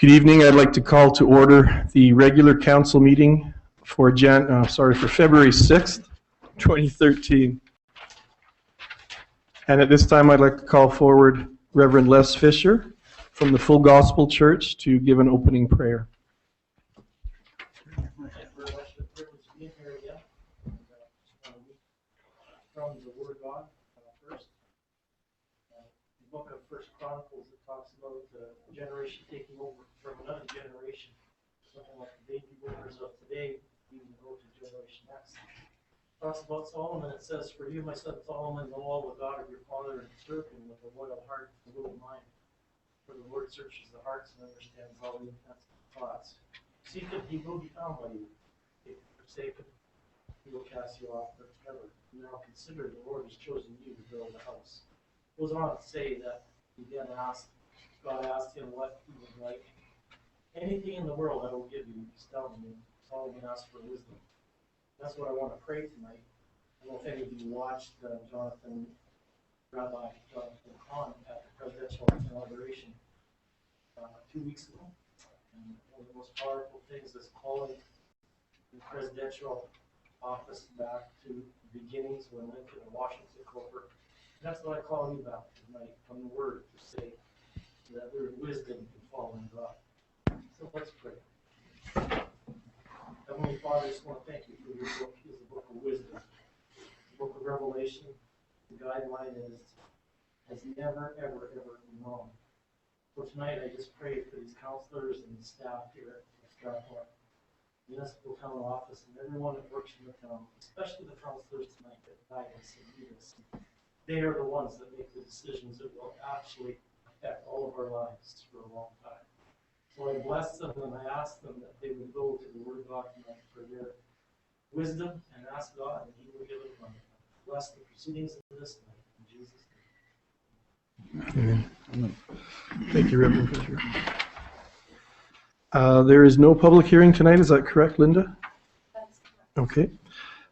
Good evening. I'd like to call to order the regular council meeting for February 6th, 2013. And at this time, I'd like to call forward Reverend Les Fisher from the Full Gospel Church to give an opening prayer. From the Word of God first. The book of First Chronicles, it talks about a generation taking over from another generation, something like the baby boomers of today, even go to generation X. It talks about Solomon. It says, "For you, my son Solomon, know all the God of your father and serve him with a loyal heart and a willing mind. For the Lord searches the hearts and understands all the intents of the thoughts. Seek him, he will be found by you. If you forsake him, he will cast you off forever. Now consider the Lord has chosen you to build a house." It goes on to say that he then God asked him what he would like. "Anything in the world I will give you," he's telling me. Solomon asked for wisdom. That's what I want to pray tonight. I don't know if any of you watched Rabbi Jonathan Kahn at the presidential inauguration 2 weeks ago. And one of the most powerful things is calling the presidential office back to the beginnings when Lincoln and Washington took over. That's what I call you back tonight from the Word, to say that there is wisdom in following God. So let's pray. Heavenly Father, I just want to thank you for your book. It's a book of wisdom. It's a book of revelation. The guideline has never, ever, ever been wrong. So tonight I just pray for these counselors and the staff here at Strathmore Municipal Town Office and everyone that works in the town, especially the counselors tonight that guide us and lead us. They are the ones that make the decisions that will actually affect all of our lives for a long time. So I bless them and I ask them that they would go to the Word of God tonight for their wisdom and ask God and He will give it from them. Bless the proceedings of this night in Jesus' name. Amen. Thank you, Reverend Fisher. There is no public hearing tonight, is that correct, Linda? That's correct. Okay.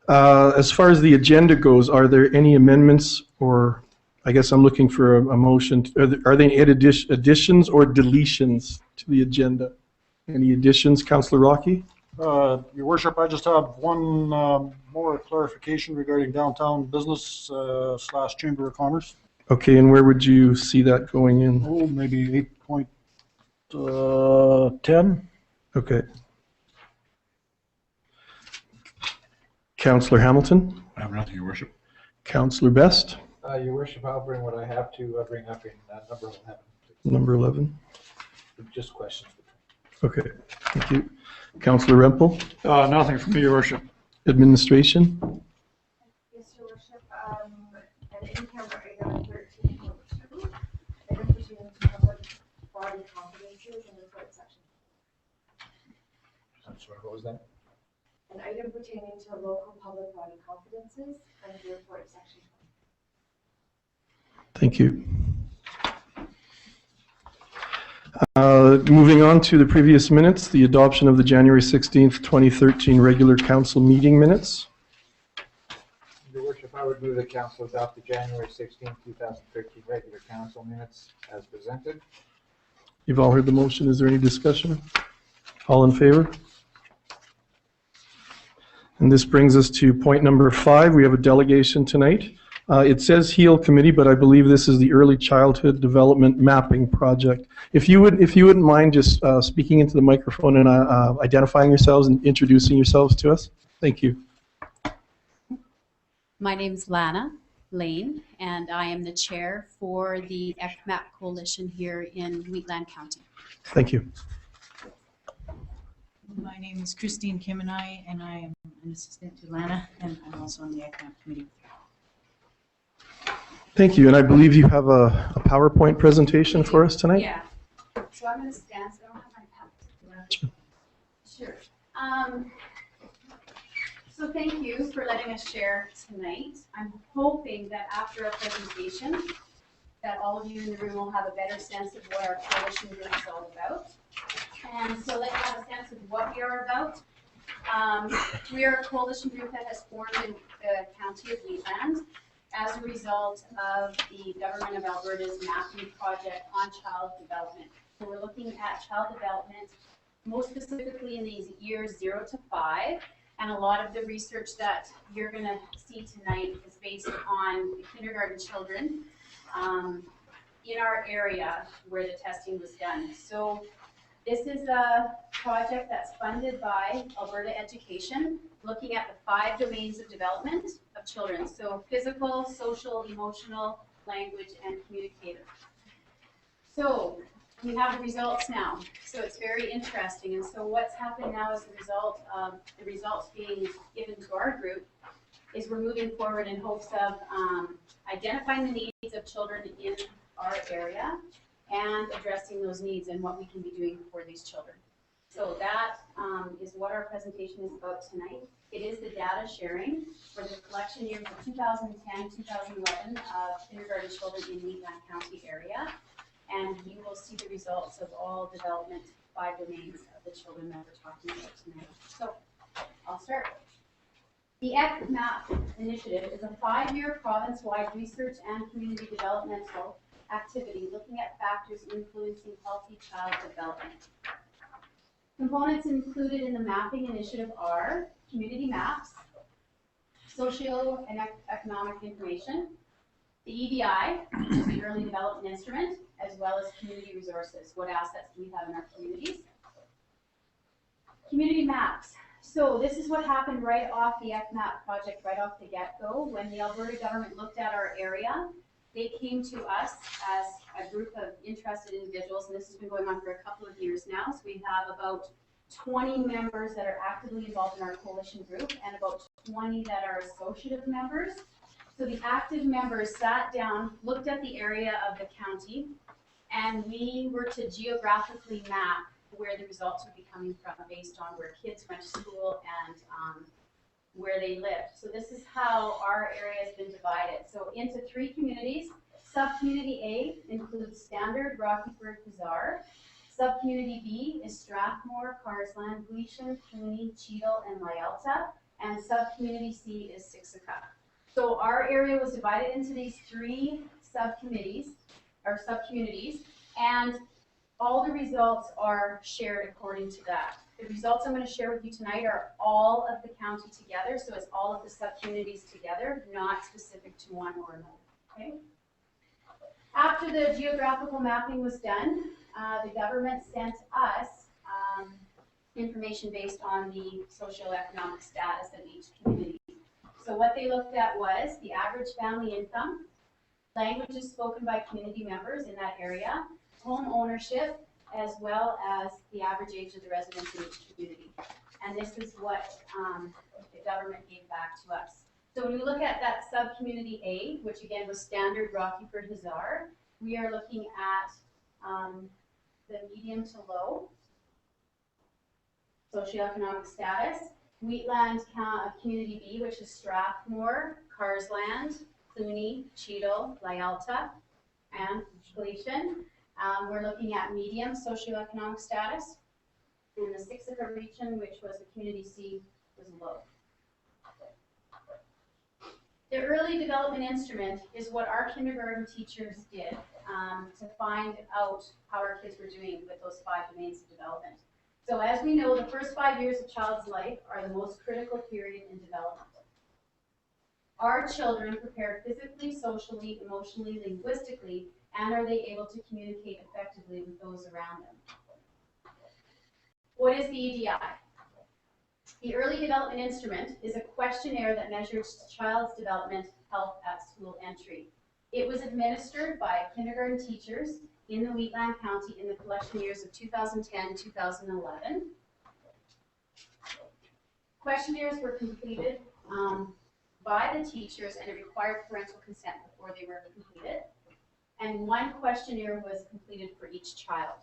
As far as the agenda goes, are there any amendments, or I guess I'm looking for a motion. Are there any additions or deletions to the agenda? Any additions, Councillor Rocky? Your Worship, I just have one more clarification regarding downtown business / Chamber of Commerce. Okay, and where would you see that going in? Oh, maybe 8.10. Okay. Councillor Hamilton? I have nothing, Your Worship. Councillor Best? Your Worship, I'll bring what I have to bring up in number 11. Please. Number 11. Just questions. Okay, thank you. Councillor Rempel? Nothing from me, Your Worship. Administration? Yes, Your Worship. And in camera item 13.2, item pursuant to public body confidences and report section. I'm sorry, what was that? An item pertaining to local public body confidences and the report section. Thank you. Moving on to the previous minutes, the adoption of the January 16th, 2013 regular council meeting minutes. Your Worship, I would move the council adopt the January 16, 2013 regular council minutes as presented. You've all heard the motion. Is there any discussion? All in favor? And this brings us to point number 5. We have a delegation tonight. It says HEAL Committee, but I believe this is the Early Childhood Development Mapping Project. If you wouldn't mind just speaking into the microphone and identifying yourselves and introducing yourselves to us. Thank you. My name is Lana Lane, and I am the chair for the ECMAP Coalition here in Wheatland County. Thank you. My name is Christine Kimenai, and I am an assistant to Lana, and I'm also on the ECMAP committee. Thank you, and I believe you have a PowerPoint presentation for us tonight? Yeah, so I'm going to stand, so I don't have my PowerPoint. Sure. So thank you for letting us share tonight. I'm hoping that after our presentation, that all of you in the room will have a better sense of what our coalition group is all about. And so let's have a sense of what we are about. We are a coalition group that has formed in the county of Wheatland as a result of the Government of Alberta's mapping project on child development. So we're looking at child development, most specifically in these years 0 to 5. And a lot of the research that you're going to see tonight is based on the kindergarten children in our area where the testing was done. So this is a project that's funded by Alberta Education, looking at the 5 domains of development of children. So physical, social, emotional, language, and communicative. So we have the results now. So it's very interesting. And so what's happened now as a result of the results being given to our group is we're moving forward in hopes of identifying the needs of children in our area and addressing those needs and what we can be doing for these children. So that is what our presentation is about tonight. It is the data sharing for the collection years of 2010-2011 of kindergarten children in Wheatland County area. And you will see the results of all development 5 domains of the children that we're talking about tonight. So I'll start. The ECMAP initiative is a 5-year province-wide research and community developmental activity looking at factors influencing healthy child development. Components included in the mapping initiative are community maps, socio and economic information, the EDI, which is the early development instrument, as well as community resources. What assets do we have in our communities? Community maps. So this is what happened right off the ECMAP project, right off the get-go. When the Alberta government looked at our area, they came to us as a group of interested individuals, and this has been going on for a couple of years now. So we have about 20 members that are actively involved in our coalition group and about 20 that are associative members. So the active members sat down, looked at the area of the county, and we were to geographically map where the results would be coming from based on where kids went to school and where they lived. So this is how our area has been divided. So into 3 communities. Sub-community A includes Standard, Rockyford, Hussar. Sub-community B is Strathmore, Carsland, Gleason, Cooney, Cheadle, and Lyelta. And sub-community C is Siksika. So our area was divided into these 3 subcommittees, or sub-communities, and all the results are shared according to that. The results I'm going to share with you tonight are all of the county together, so it's all of the sub-communities together, not specific to one or another. Okay? After the geographical mapping was done, the government sent us information based on the socioeconomic status of each community. So what they looked at was the average family income, languages spoken by community members in that area, home ownership, as well as the average age of the residents in each community. And this is what the government gave back to us. So when we look at that sub-community A, which again was Standard, Rockyford, Hussar, we are looking at the medium to low socioeconomic status. Wheatland Community B, which is Strathmore, Carsland, Cooney, Cheadle, Lyelta, and Gleason. We're looking at medium socioeconomic status. And the Siksika region, which was the community C, was low. The early development instrument is what our kindergarten teachers did to find out how our kids were doing with those 5 domains of development. So as we know, the first 5 years of child's life are the most critical period in development. Are children prepared physically, socially, emotionally, linguistically, and are they able to communicate effectively with those around them? What is the EDI? The Early Development Instrument is a questionnaire that measures a child's development health at school entry. It was administered by kindergarten teachers in the Wheatland County in the collection years of 2010-2011. Questionnaires were completed by the teachers, and it required parental consent before they were completed. And 1 questionnaire was completed for each child.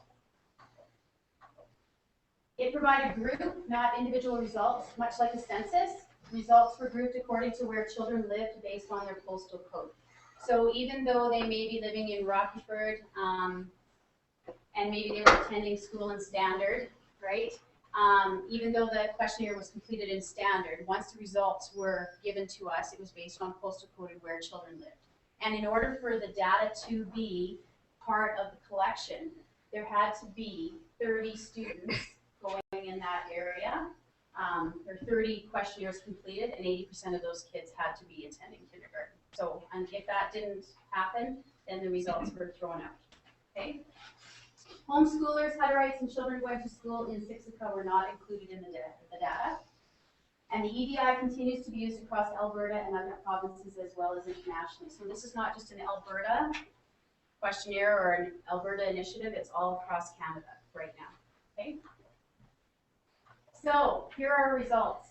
It provided group, not individual results, much like a census. Results were grouped according to where children lived based on their postal code. So even though they may be living in Rockyford, and maybe they were attending school in Standard, right? Even though the questionnaire was completed in standard, once the results were given to us, it was based on postal coded where children lived. And in order for the data to be part of the collection, there had to be 30 students going in that area. There are 30 questionnaires completed, and 80% of those kids had to be attending kindergarten. So, and if that didn't happen, then the results were thrown out. Okay. Homeschoolers, Hutterites, rights, and children going to school in Siksika were not included in the data. And the EDI continues to be used across Alberta and other provinces as well as internationally. So this is not just an Alberta questionnaire or an Alberta initiative, it's all across Canada right now. Okay. So here are our results.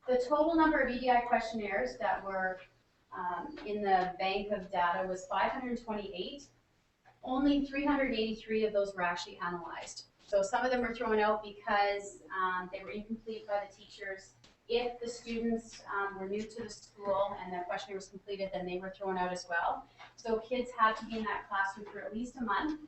The total number of EDI questionnaires that were in the bank of data was 528. Only 383 of those were actually analyzed. So some of them were thrown out because they were incomplete by the teachers. If the students were new to the school and the questionnaire was completed, then they were thrown out as well. So kids had to be in that classroom for at least a month,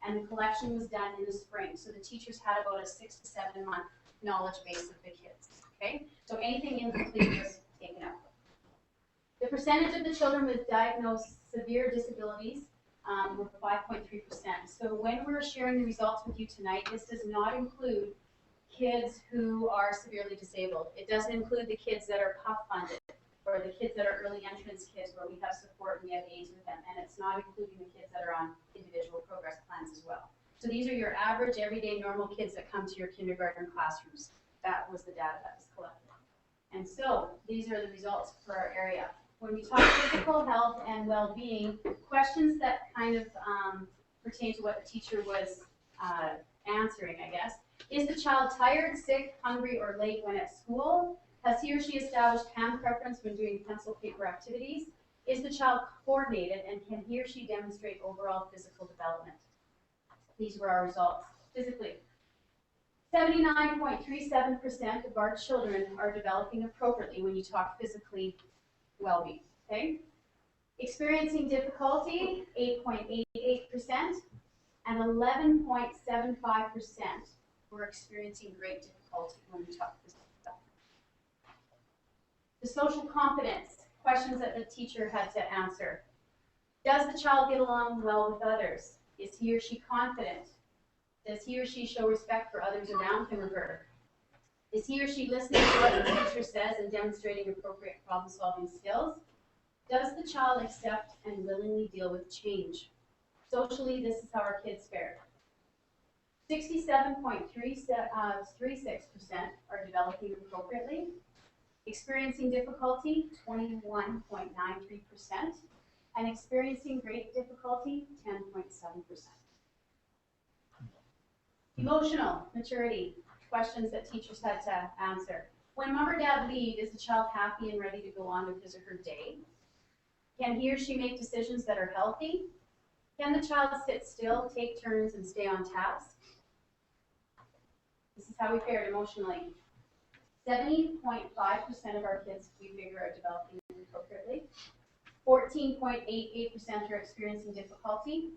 and the collection was done in the spring. So the teachers had about a 6 to 7 month knowledge base of the kids. Okay, so anything incomplete was taken out. The percentage of the children with diagnosed severe disabilities were 5.3%. So when we're sharing the results with you tonight, this does not include kids who are severely disabled. It doesn't include the kids that are PUF funded or the kids that are early entrance kids where we have support and we have aids with them. And it's not including the kids that are on individual progress plans as well. So these are your average, everyday, normal kids that come to your kindergarten classrooms. That was the data that was collected. And so these are the results for our area. When we talk physical health and well-being, questions that kind of pertain to what the teacher was answering, I guess. Is the child tired, sick, hungry, or late when at school? Has he or she established hand preference when doing pencil paper activities? Is the child coordinated, and can he or she demonstrate overall physical development? These were our results. Physically, 79.37% of our children are developing appropriately when you talk physically well-being, okay? Experiencing difficulty, 8.88%, and 11.75% were experiencing great difficulty when we talk physical development. The social competence, questions that the teacher had to answer. Does the child get along well with others? Is he or she confident? Does he or she show respect for others around him or her? Is he or she listening to what the teacher says and demonstrating appropriate problem-solving skills? Does the child accept and willingly deal with change? Socially, this is how our kids fared. 67.36% are developing appropriately. Experiencing difficulty, 21.93%. And experiencing great difficulty, 10.7%. Emotional maturity, questions that teachers had to answer. When mom or dad leave, is the child happy and ready to go on with his or her day? Can he or she make decisions that are healthy? Can the child sit still, take turns, and stay on task? This is how we fared emotionally. 70.5% of our kids we figure are developing appropriately. 14.88% are experiencing difficulty.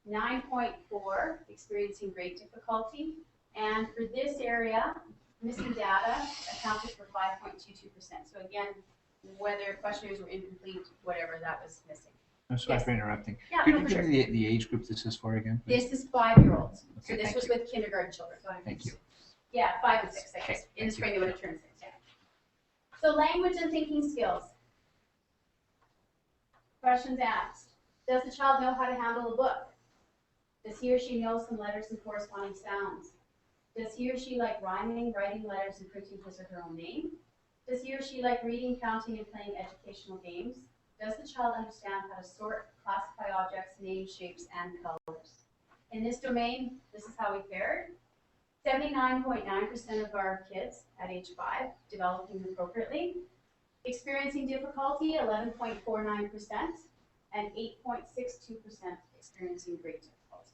9.4 experiencing great difficulty. And for this area, missing data accounted for 5.22%. So again, whether questionnaires were incomplete, whatever, that was missing. I'm sorry Yes. for interrupting. Yeah, Could no, you for give sure. me the age group this is for again, please? This is 5-year-olds. So Okay, this thank was you. with kindergarten children. Thank you. Yeah, 5 and 6, I Okay, guess. In thank the you. spring, they would have turned 6, yeah. So language and thinking skills. Questions asked. Does the child know how to handle a book? Does he or she know some letters and corresponding sounds? Does he or she like rhyming, writing letters, and printing his or her own name? Does he or she like reading, counting, and playing educational games? Does the child understand how to sort, classify objects, name, shapes, and colors? In this domain, this is how we fared. 79.9% of our kids at age 5 developing appropriately. Experiencing difficulty, 11.49%, and 8.62% experiencing great difficulty.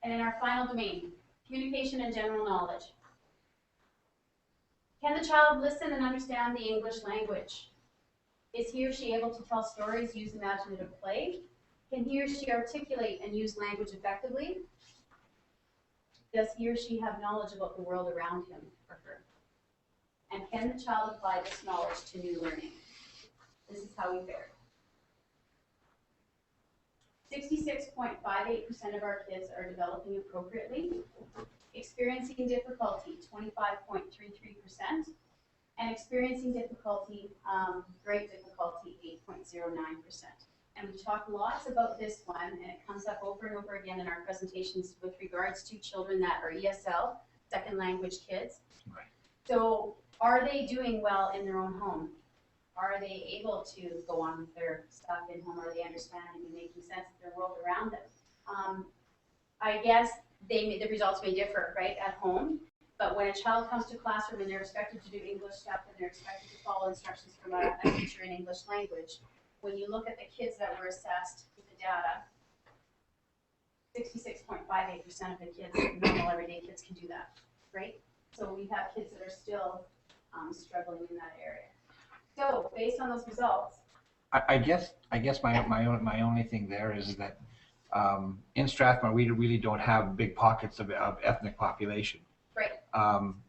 And in our final domain, communication and general knowledge. Can the child listen and understand the English language? Is he or she able to tell stories, use imaginative play? Can he or she articulate and use language effectively? does he or she have knowledge about the world around him or her? And can the child apply this knowledge to new learning? This is how we fared. 66.58% of our kids are developing appropriately, experiencing difficulty 25.33%, and experiencing difficulty, great difficulty 8.09%. And we talk lots about this one, and it comes up over and over again in our presentations with regards to children that are ESL, second language kids. Right. So are they doing well in their own home? Are they able to go on with their stuff in home? Are they understanding and making sense of their world around them? I guess the results may differ, right, at home. But when a child comes to classroom and they're expected to do English stuff and they're expected to follow instructions from a teacher in English language, when you look at the kids that were assessed with the data, 66.58% of the kids, normal everyday kids, can do that, right? So we have kids that are still struggling in that area. So based on those results, I guess my only thing there is that in Strathmore we really don't have big pockets of ethnic population. right?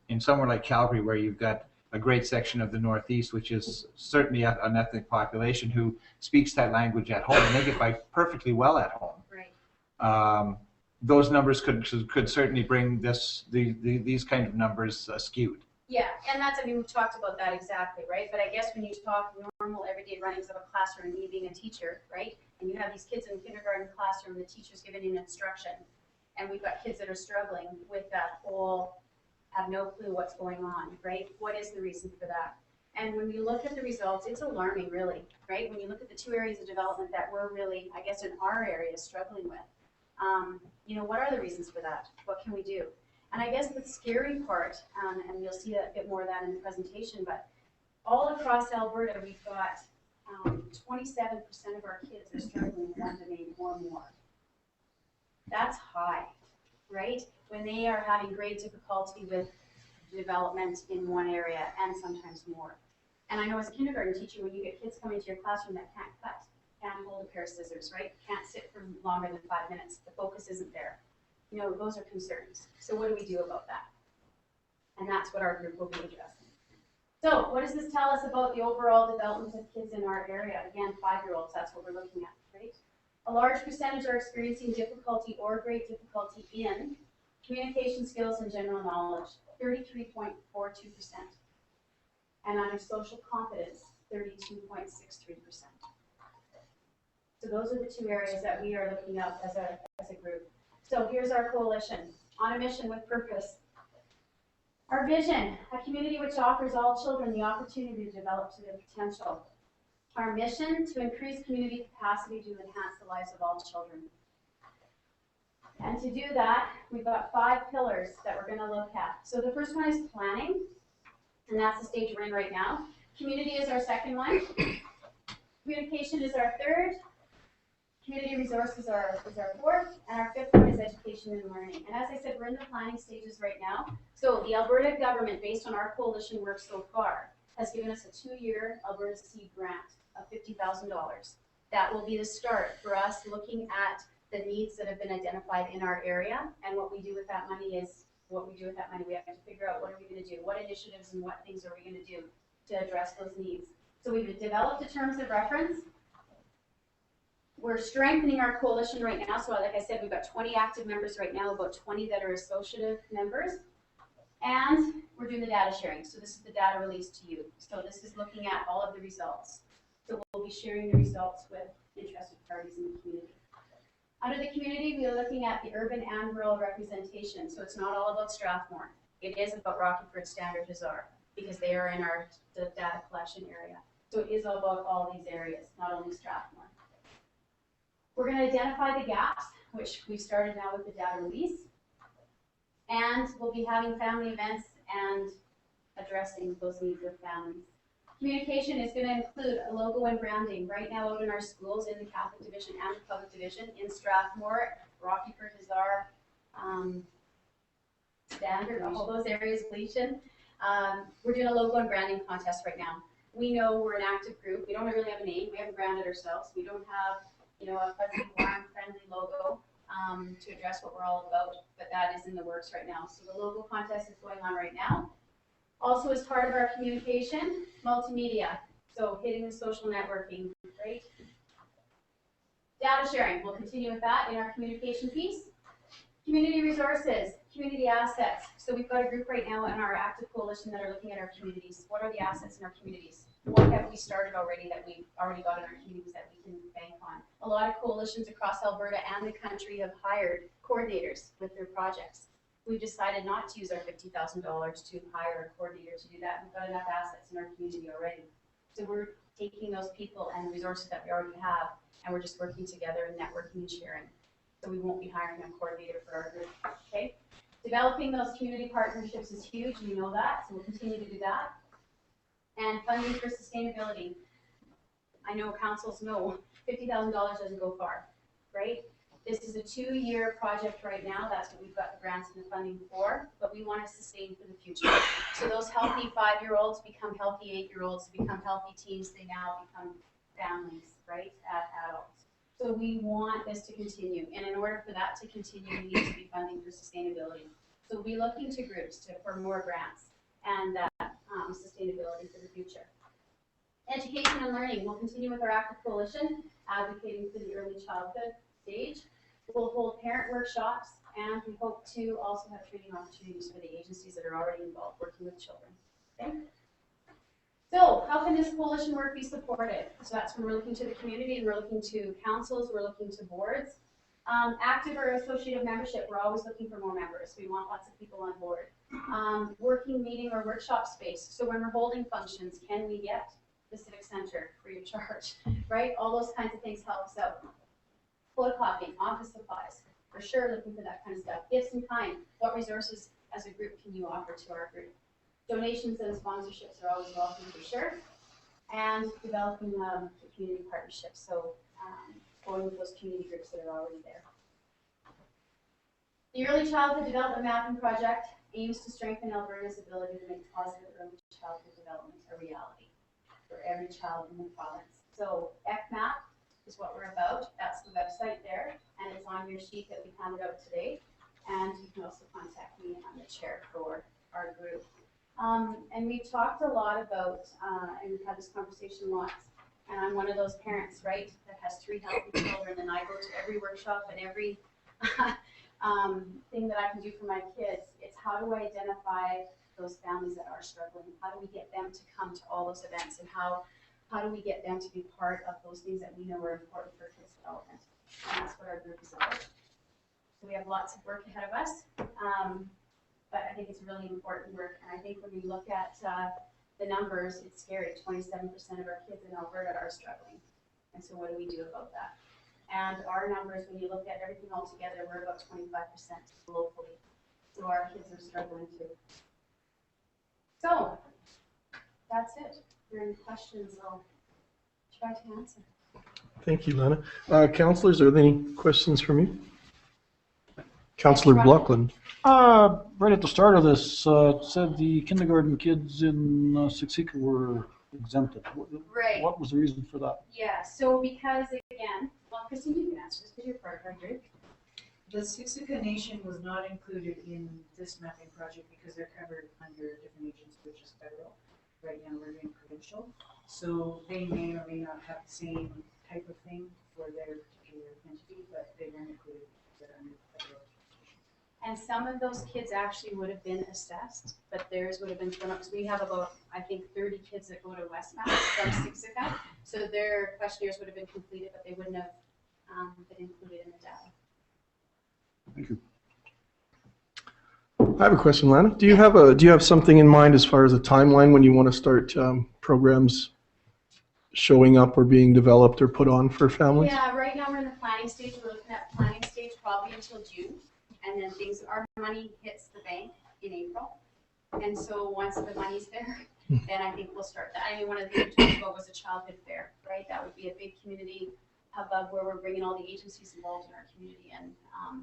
In somewhere like Calgary, where you've got a great section of the Northeast, which is certainly an ethnic population who speaks that language at home, and they get by perfectly well at home. Right. Those numbers could certainly bring these kind of numbers skewed. Yeah, and that's, I mean, we've talked about that exactly, right? But I guess when you talk normal everyday runnings of a classroom, me being a teacher, right? And you have these kids in the kindergarten classroom, the teacher's giving an instruction, and we've got kids that are struggling with that whole, have no clue what's going on, right? What is the reason for that? And when we look at the results, it's alarming, really, right? When you look at the two areas of development that we're really, I guess, in our area struggling with, what are the reasons for that? What can we do? And I guess the scary part, and you'll see a bit more of that in the presentation, but all across Alberta, we've got 27% of our kids are struggling in one domain or more. That's high, right? When they are having great difficulty with development in one area and sometimes more. And I know as a kindergarten teacher, when you get kids coming to your classroom that can't cut, can't hold a pair of scissors, right? Can't sit for longer than 5 minutes. The focus isn't there. Those are concerns. So what do we do about that? And that's what our group will be addressing. So what does this tell us about the overall development of kids in our area? Again, 5-year-olds, that's what we're looking at, right? A large percentage are experiencing difficulty or great difficulty in communication skills and general knowledge, 33.42%. And under social competence, 32.63%. So those are the two areas that we are looking at as a group. So here's our coalition, on a mission with purpose. Our vision, a community which offers all children the opportunity to develop to their potential. Our mission, to increase community capacity to enhance the lives of all children. And to do that, we've got 5 pillars that we're going to look at. So the first one is planning, and that's the stage we're in right now. Community is our second one. Communication is our third. Community resources is our fourth, and our fifth one is education and learning. And as I said, we're in the planning stages right now. So the Alberta government, based on our coalition work so far, has given us a 2-year Alberta Seed grant of $50,000. That will be the start for us looking at the needs that have been identified in our area, and what we do with that money is what we do with that money. We have to figure out what are we going to do, what initiatives and what things are we going to do to address those needs. So we've developed the terms of reference. We're strengthening our coalition right now. So like I said, we've got 20 active members right now, about 20 that are associative members. And we're doing the data sharing. So this is the data released to you. So this is looking at all of the results. So we'll be sharing the results with interested parties in the community. Under the community, we are looking at the urban and rural representation. So it's not all about Strathmore. It is about Rockyford, Standard, Hazard, because they are in our data collection area. So it is about all these areas, not only Strathmore. We're going to identify the gaps, which we've started now with the data release. And we'll be having family events and addressing those needs of families. Communication is going to include a logo and branding. Right now out in our schools, in the Catholic Division and the Public Division, in Strathmore, Rockyford, Hazard, Standard, all those areas, Gleason. We're doing a logo and branding contest right now. We know we're an active group. We don't really have a name. We haven't branded ourselves. We don't have a fuzzy, warm, friendly logo. to address what we're all about, but that is in the works right now. So the logo contest is going on right now. Also, as part of our communication, multimedia. So hitting the social networking, right? Data sharing, we'll continue with that in our communication piece. Community resources, community assets. So we've got a group right now in our active coalition that are looking at our communities. What are the assets in our communities? What have we started already that we've already got in our communities that we can bank on? A lot of coalitions across Alberta and the country have hired coordinators with their projects. We've decided not to use our $50,000 to hire a coordinator to do that. We've got enough assets in our community already. So we're taking those people and the resources that we already have, and we're just working together and networking and sharing. So we won't be hiring a coordinator for our group, okay? Developing those community partnerships is huge, and you know that, so we'll continue to do that. And funding for sustainability. I know councils know $50,000 doesn't go far, right? This is a 2-year project right now. That's what we've got the grants and the funding for, but we want to sustain for the future. So those healthy 5-year-olds become healthy 8-year-olds, become healthy teens, they now become families, right, adults. So we want this to continue, and in order for that to continue, we need to be funding for sustainability. So we'll be looking to groups for more grants and sustainability for the future. Education and learning, we'll continue with our active coalition, advocating for the early childhood stage. We'll hold parent workshops, and we hope to also have training opportunities for the agencies that are already involved working with children. Okay? So how can this coalition work be supported? So that's when we're looking to the community, and we're looking to councils, we're looking to boards. Active or associative membership, we're always looking for more members. We want lots of people on board. Working meeting or workshop space. So when we're holding functions, can we get the Civic Center free of charge, right? All those kinds of things help us out. Photocopying, office supplies, for sure looking for that kind of stuff. Gifts in kind, what resources as a group can you offer to our group? Donations and sponsorships are always welcome for sure. And developing community partnerships, so going with those community groups that are already there. The Early Childhood Development Mapping Project aims to strengthen Alberta's ability to make positive early childhood development a reality for every child in the province. So ECMAP is what we're about. That's the website there, and it's on your sheet that we handed out today. And you can also contact me. I'm the chair for our group. And we've talked a lot about, and we've had this conversation lots, and I'm one of those parents, right, that has 3 healthy children, and I go to every workshop and every thing that I can do for my kids. It's how do I identify those families that are struggling? How do we get them to come to all those events, and how do we get them to be part of those things that we know are important for kids' development? And that's what our group is about. So we have lots of work ahead of us. But I think it's really important work, and I think when we look at the numbers, it's scary. 27% of our kids in Alberta are struggling, and so what do we do about that? And our numbers, when you look at everything all together, we're about 25% locally, so our kids are struggling too. So that's it. If there are any questions, I'll try to answer. Thank you, Lana. Councillors, are there any questions from you? Councillor Blockland. Right at the start of this, it said the kindergarten kids in Siksika were exempted. Right. What was the reason for that? Yeah, so because again, well, Christine, you can answer this because you're part of our group. The Siksika Nation was not included in this mapping project because they're covered under different agencies, which is federal. Right now we're doing provincial. So they may or may not have the same type of thing for their particular entity, but they weren't included because they're under federal. And some of those kids actually would have been assessed, but theirs would have been thrown up. So we have about, I think, 30 kids that go to Westmount from Siksika. So their questionnaires would have been completed, but they wouldn't have been included in the data. Thank you. I have a question, Lana. Do you have something in mind as far as a timeline when you want to start programs showing up or being developed or put on for families? Yeah, right now we're in the planning stage. We're looking at planning stage probably until June. And then our money hits the bank in April. And so once the money's there, then I think we'll start that. I mean, one of the things we talked about was a childhood fair, right? That would be a big community hubbub where we're bringing all the agencies involved in our community and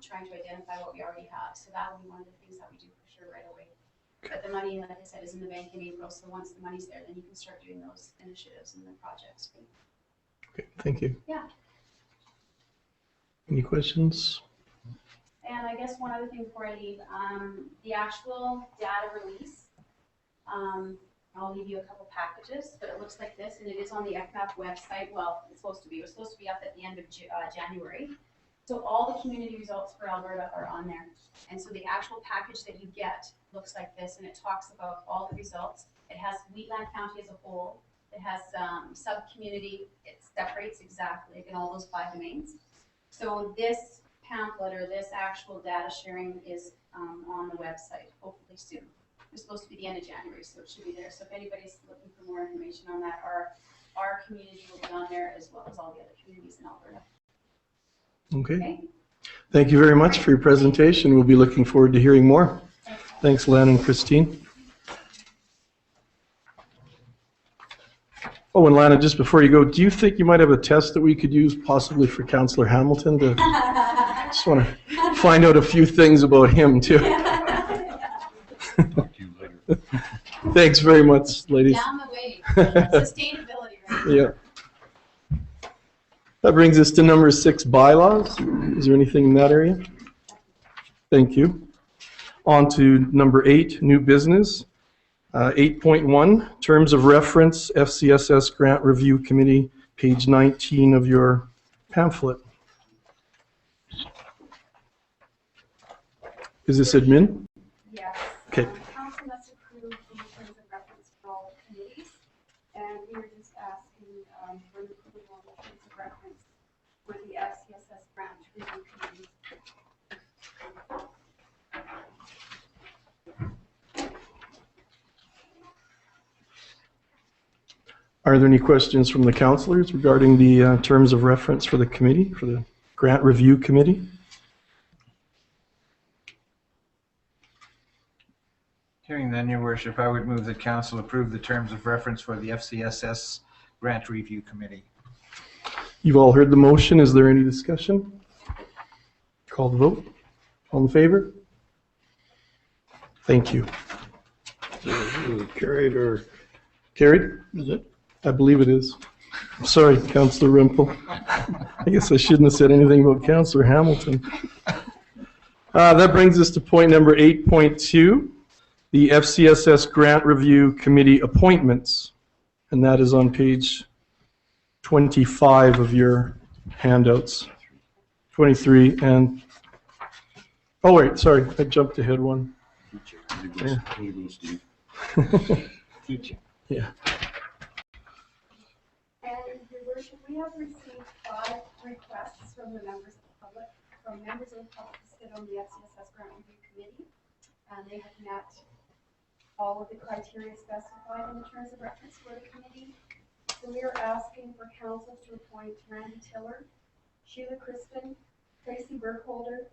trying to identify what we already have. So that would be one of the things that we do for sure right away. But the money, like I said, is in the bank in April. So once the money's there, then you can start doing those initiatives and the projects. Okay, thank you. Yeah. Any questions? And I guess one other thing before I leave, the actual data release, I'll leave you a couple packages, but it looks like this, and it is on the FMAP website. Well, it was supposed to be up at the end of January. So all the community results for Alberta are on there. And so the actual package that you get looks like this, and it talks about all the results. It has Wheatland County as a whole. It has sub-community. It separates exactly in all those 5 domains. So this pamphlet or this actual data sharing is on the website, hopefully soon. It's supposed to be the end of January, so it should be there. So if anybody's looking for more information on that, our community will be on there as well as all the other communities in Alberta. Okay. Thank you very much for your presentation. We'll be looking forward to hearing more. Thanks, Len and Christine. Oh, and Lana, just before you go, do you think you might have a test that we could use possibly for Councillor Hamilton? Just want to find out a few things about him, too. Talk to you later. Thanks very much, ladies. Down the way. Sustainability, right? Yeah. That brings us to number 6, bylaws. Is there anything in that area? Thank you. On to number 8, new business. 8.1, terms of reference, FCSS Grant Review Committee, page 19 of your pamphlet. Is this admin? Yes. Okay. Council must approve the terms of reference for all committees, and we were just asking for the approval of the terms of reference for the FCSS grant review committee. Are there any questions from the councillors regarding the terms of reference for the committee, for the Grant Review Committee? Hearing none, Your Worship, I would move that Council approve the terms of reference for the FCSS Grant Review Committee. You've all heard the motion. Is there any discussion? Call the vote. All in favor? Thank you. Carried or Carried? is it? I believe it is. Sorry, Councillor Rimple. I guess I shouldn't have said anything about Councillor Hamilton. That brings us to point number 8.2, the FCSS Grant Review Committee appointments. And that is on page 25 of your handouts. 23 and, oh wait, sorry, I jumped ahead one. There you go, Steve. Yeah. And Your Worship, we have received 5 requests from the members of the public, to sit on the FCSS Grant Review Committee, and they have met all of the criteria specified in the terms of reference for the committee. So we are asking for council to appoint Randy Tiller, Sheila Crispin, Tracy Burkholder,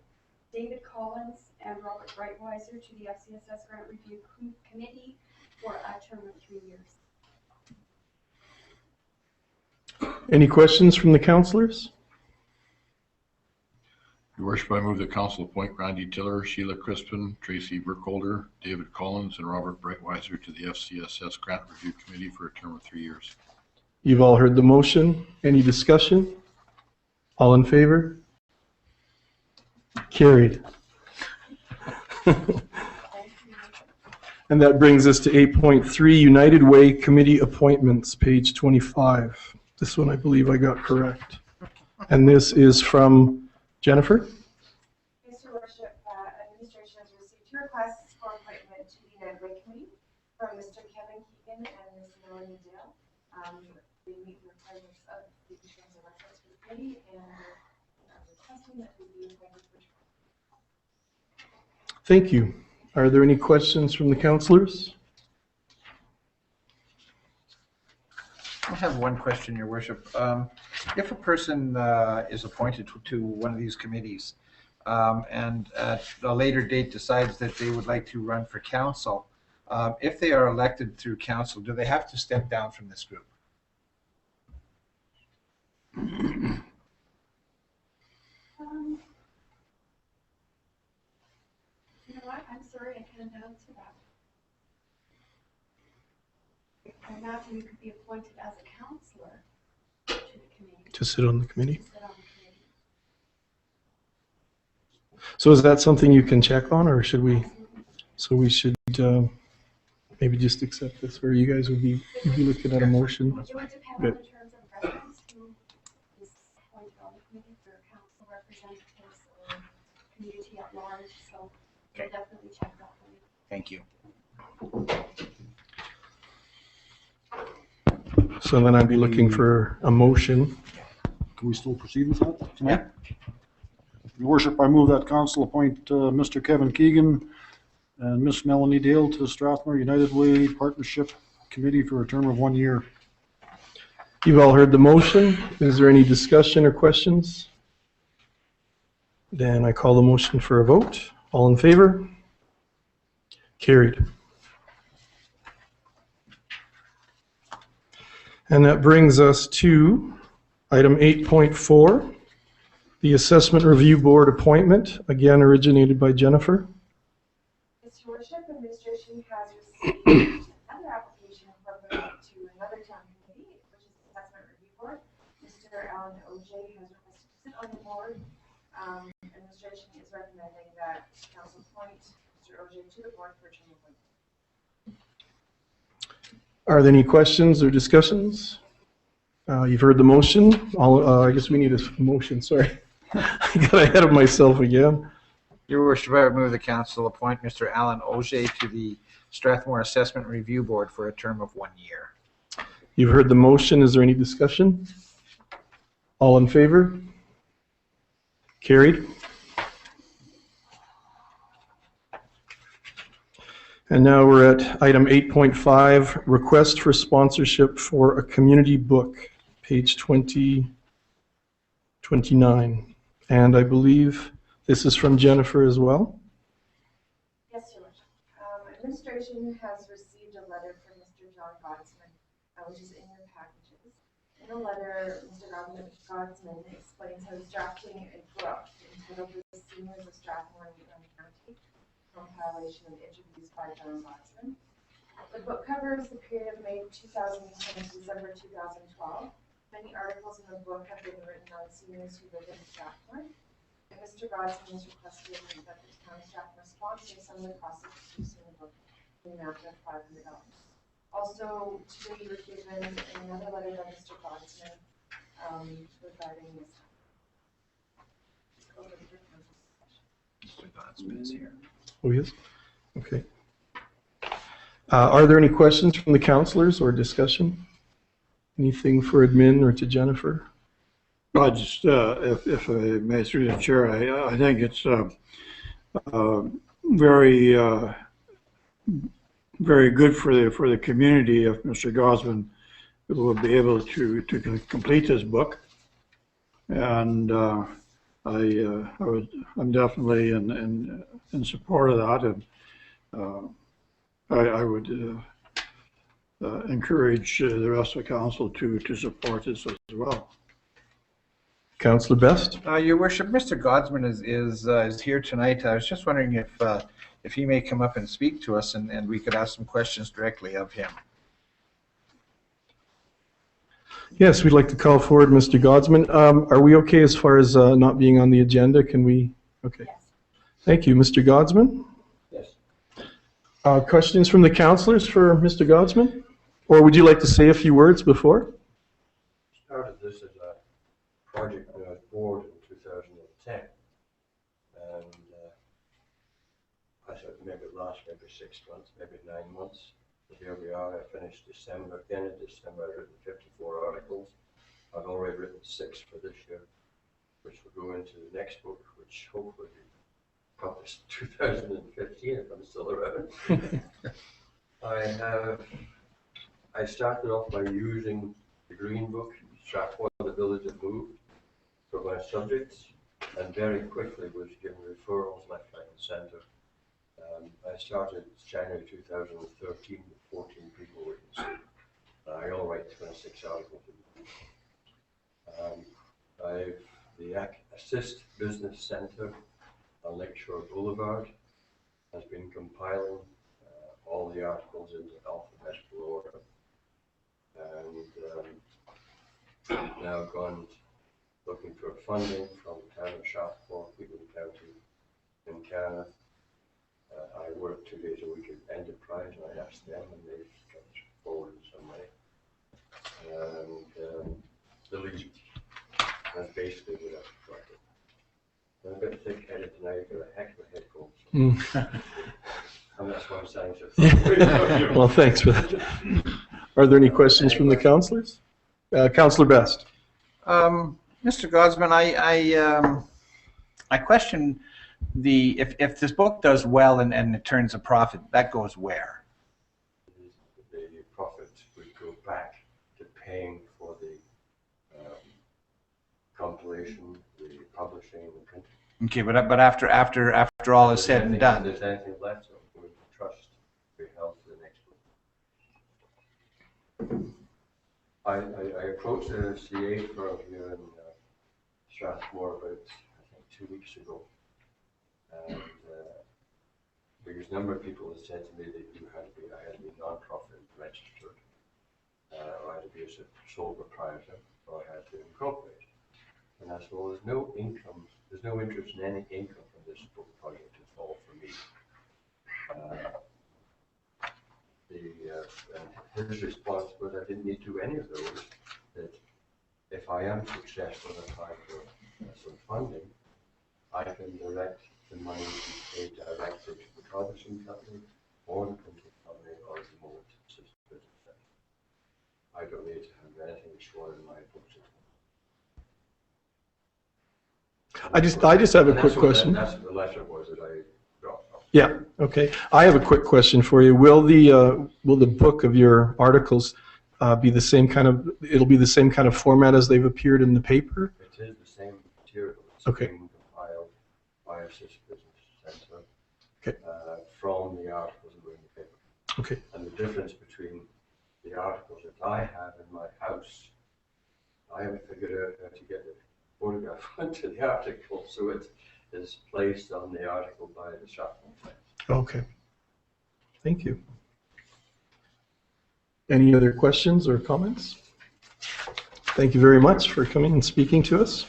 David Collins, and Robert Breitweiser to the FCSS Grant Review Committee for a term of 3 years. Any questions from the councillors? Your Worship, I move that Council appoint Randy Tiller, Sheila Crispin, Tracy Burkholder, David Collins, and Robert Breitweiser to the FCSS Grant Review Committee for a term of 3 years. You've all heard the motion. Any discussion? All in favor? Carried. And that brings us to 8.3, United Way Committee appointments, page 25. This one I believe I got correct. And this is from Jennifer. Mr. Worship, administration has received 2 requests for appointment to the United Way Committee from Mr. Kevin Keegan and Ms. Melanie Dale. They meet the requirements of the terms of reference for the committee and are requesting that we be appointed for term. Thank you. Are there any questions from the councillors? I have one question, Your Worship. If a person is appointed to one of these committees and at a later date decides that they would like to run for council, if they are elected through council, do they have to step down from this group? You know what? I'm sorry, I can't answer that. I imagine you could be appointed as a councillor to the committee. To sit on the committee. To sit on the committee. So is that something you can check on, or should we, so we should maybe just accept this, or you guys would be, you'd be looking at a motion? It would depend on the terms of reference, who is appointed on the committee for council representatives or community at large, so we'll definitely check that one. Thank you. So then I'd be looking for a motion. Can we still proceed with that tonight? Your worship, I move that council appoint Mr. Kevin Keegan and Miss Melanie Dale to the Strathmore United Way Partnership Committee for a term of 1 year. You've all heard the motion. Is there any discussion or questions? Then I call the motion for a vote. All in favor? Carried. And that brings us to item 8.4, the Assessment Review Board appointment, again originated by Jennifer. Mr. Worship, administration has received another application from to another town committee, which is the Assessment Review Board. Mr. Alan O.J. has requested to sit on the board. Administration is recommending that council appoint Mr. O.J. to the board for a term of 1 year. Are there any questions or discussions? You've heard the motion. I guess we need a motion, sorry. I got ahead of myself again. Your worship, I would move the council appoint Mr. Alan Auger to the Strathmore Assessment Review Board for a term of 1 year. You've heard the motion. Is there any discussion? All in favor? Carried. And now we're at item 8.5, request for sponsorship for a community book, page 29. And I believe this is from Jennifer as well. Yes, Your Worship. Administration has received a letter from Mr. John Godsman, which is in your packages. In the letter, Mr. Godsman explains how he's drafting a book entitled The Seniors of Strathmore and Wheatland County, compilation of interviews by John Godsman. The book covers the period of May 2010 to December 2012. Many articles in the book have been written on seniors who live in Strathmore. And Mr. Godsman has requested that the town of Strathmore sponsor some of the costs of producing the book in the amount of $500. Also, today you were given another letter by Mr. Godsman regarding this. Mr. Godsman is here. Oh, yes? Okay. Are there any questions from the councilors or discussion? Anything for admin or to Jennifer? I just, if I may, through the chair, I think it's very, very good for the community if Mr. Gosman will be able to complete this book, and I'm definitely in support of that, and I would encourage the rest of the council to support this as well. Councillor Best? Your worship, Mr. Godsman is here tonight. I was just wondering if he may come up and speak to us, and we could ask some questions directly of him. Yes, we'd like to call forward Mr. Godsman. Are we okay as far as not being on the agenda? Can we? Okay. Yes. Thank you. Mr. Godsman? Yes. Questions from the councillors for Mr. Godsman? Or would you like to say a few words before? Started this as a project board in 2010, and I thought maybe it lasts maybe 6 months, maybe 9 months. But here we are. I finished December. Again in December, I've written 54 articles. I've already written 6 for this year, which will go into the next book, which hopefully will be published in 2015 if I'm still around. I started off by using the Green Book, Strathmore, the Village of Move, for my subjects, and very quickly was given referrals left, right, and centre. I started January 2013 with 14 people we can see. I all write 26 articles. I've the Assist Business Centre on Lakeshore Boulevard has been compiling all the articles into alphabetical order. And I've now gone looking for funding from the town of Strathmore, Wheatland County, in Canada. I work 2 days a week at Enterprise, and I asked them, and they've got forward in some way. And the lease, that's basically what I've tried. I'm a bit thick-headed tonight, got a heck of a head cold. And that's why I'm saying so. Well, thanks for that. Are there any questions from the councillors? Councillor Best. Mr. Gosman, I question if this book does well and it turns a profit, that goes where? The profits would go back to paying for the compilation, the publishing, the printing. Okay, but after all is said and done. If there's anything left, so we trust we held for the next one. I approached the CA firm here in Strathmore about, I think, 2 weeks ago. And because a number of people had said to me that I had to be non-profit registered, or I had to be a sole proprietor, or I had to incorporate. And I said, well, there's no income, there's no interest in any income from this book project at all for me. And his response was I didn't need to do any of those, that if I am successful in applying for some funding, I can direct the money to be paid directly to the publishing company or the printing company or the moment business. I don't need to have anything sworn in my books. I just have a quick question. That's what the letter was that I got. Yeah, okay. I have a quick question for you. Will the book of your articles be the same kind of, it'll be the same kind of format as they've appeared in the paper? It is the same material. It's being compiled by Assist Business Centre from the articles that were in the paper. Okay. And the difference between the articles that I have in my house, I haven't figured out how to get the photograph onto the article, so it is placed on the article by the Strathmore Times. Okay. Thank you. Any other questions or comments? Thank you very much for coming and speaking to us.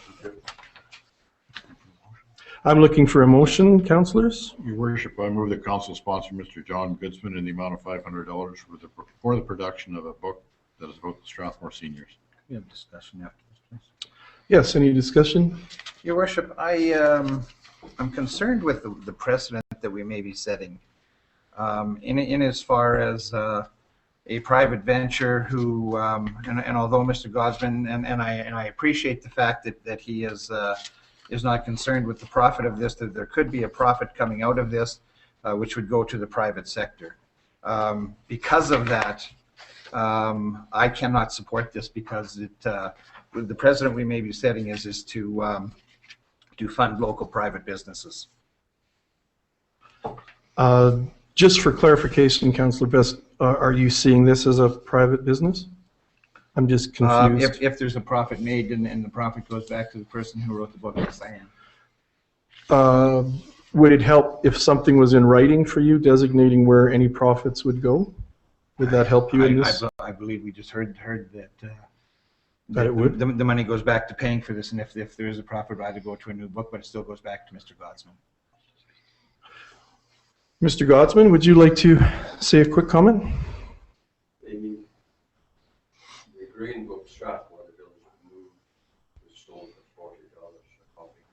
I'm looking for a motion, councillors. Your worship, I move that council sponsor Mr. John Goodsman in the amount of $500 for the production of a book that is about the Strathmore seniors. We have discussion after this, please. Yes, any discussion? Your worship, I'm concerned with the precedent that we may be setting in as far as a private venture who, and although Mr. Gosman, and I appreciate the fact that he is not concerned with the profit of this, that there could be a profit coming out of this, which would go to the private sector. Because of that, I cannot support this because the precedent we may be setting is to fund local private businesses. Just for clarification, Councillor Best, are you seeing this as a private business? I'm just confused. If there's a profit made and the profit goes back to the person who wrote the book, yes, I am. Would it help if something was in writing for you designating where any profits would go? Would that help you in this? I believe we just heard that it would? The money goes back to paying for this, and if there is a profit, it would either go to a new book, but it still goes back to Mr. Gosman. Mr. Gosman, would you like to say a quick comment? The Green Book Strathmore, the Village of Move, was sold for $40 a copy.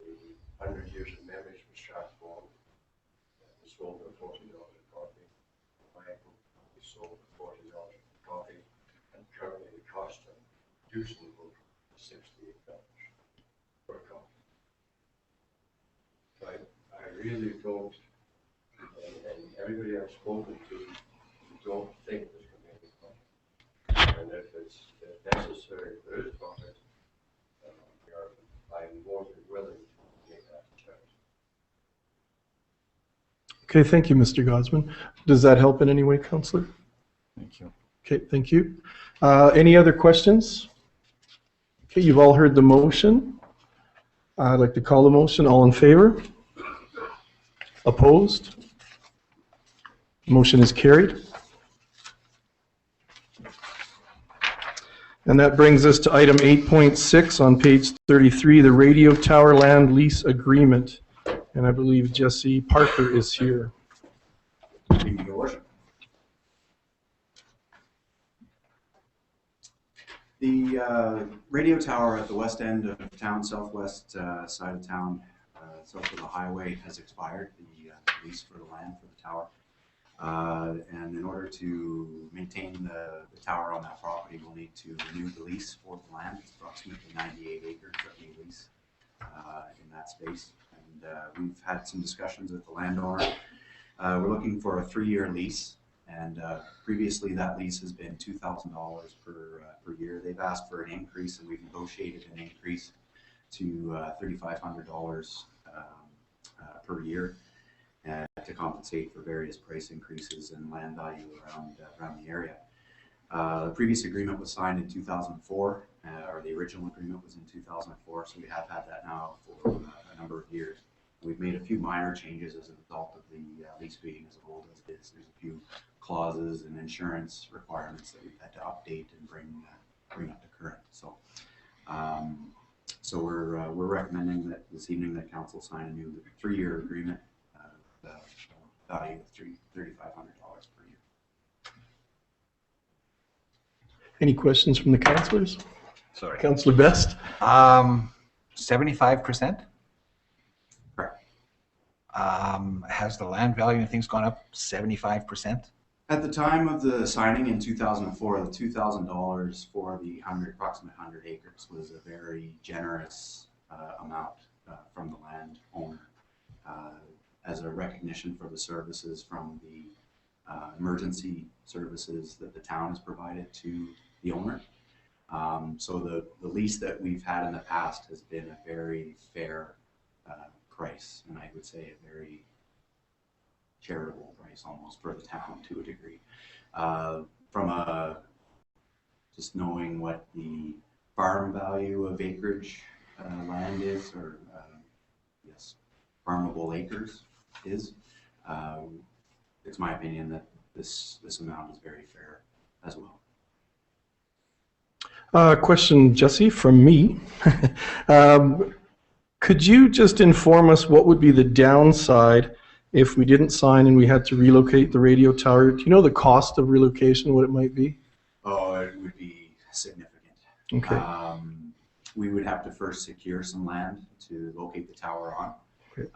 The 100 Years of Memories for Strathmore was sold for $40 a copy. My book was sold for $40 a copy, and currently the cost of producing the book is $68 per copy. So I really don't. And everybody I've spoken to don't think there's going to be any profit. And if it's necessary, if there is profit, I'm more than willing to make that choice. Okay, thank you, Mr. Gosman. Does that help in any way, Councillor? Thank you. Okay, thank you. Any other questions? Okay, you've all heard the motion. I'd like to call the motion. All in favor? Opposed? Motion is carried. And that brings us to item 8.6 on page 33, the radio tower land lease agreement. And I believe Jesse Parker is here. Thank you, Your Worship. The radio tower at the west end of town, southwest side of town, south of the highway, has expired, the lease for the land for the tower. And in order to maintain the tower on that property, we'll need to renew the lease for the land. It's approximately 98 acres that we lease in that space. And we've had some discussions with the landowner. We're looking for a 3-year lease. And previously that lease has been $2,000 per year. They've asked for an increase, and we've negotiated an increase to $3,500 per year to compensate for various price increases and land value around the area. The previous agreement was signed in 2004, or the original agreement was in 2004, so we have had that now for a number of years. We've made a few minor changes as a result of the lease being as old as it is. There's a few clauses and insurance requirements that we've had to update and bring up to current. So, we're recommending that this evening that council sign a new 3-year agreement, the value of $3,500 per year. Any questions from the councillors? Sorry. Councillor Best? 75%? Correct. Has the land value and things gone up 75%? At the time of the signing in 2004, the $2,000 for the approximate 100 acres was a very generous amount from the landowner as a recognition for the services from the emergency services that the town has provided to the owner. So the lease that we've had in the past has been a very fair price, and I would say a very charitable price almost for the town to a degree. From just knowing what the farm value of acreage land is, or yes, farmable acres is, it's my opinion that this amount is very fair as well. Question, Jesse, from me. Could you just inform us what would be the downside if we didn't sign and we had to relocate the radio tower? Do you know the cost of relocation, what it might be? Oh, it would be significant. Okay. We would have to first secure some land to locate the tower on. Okay.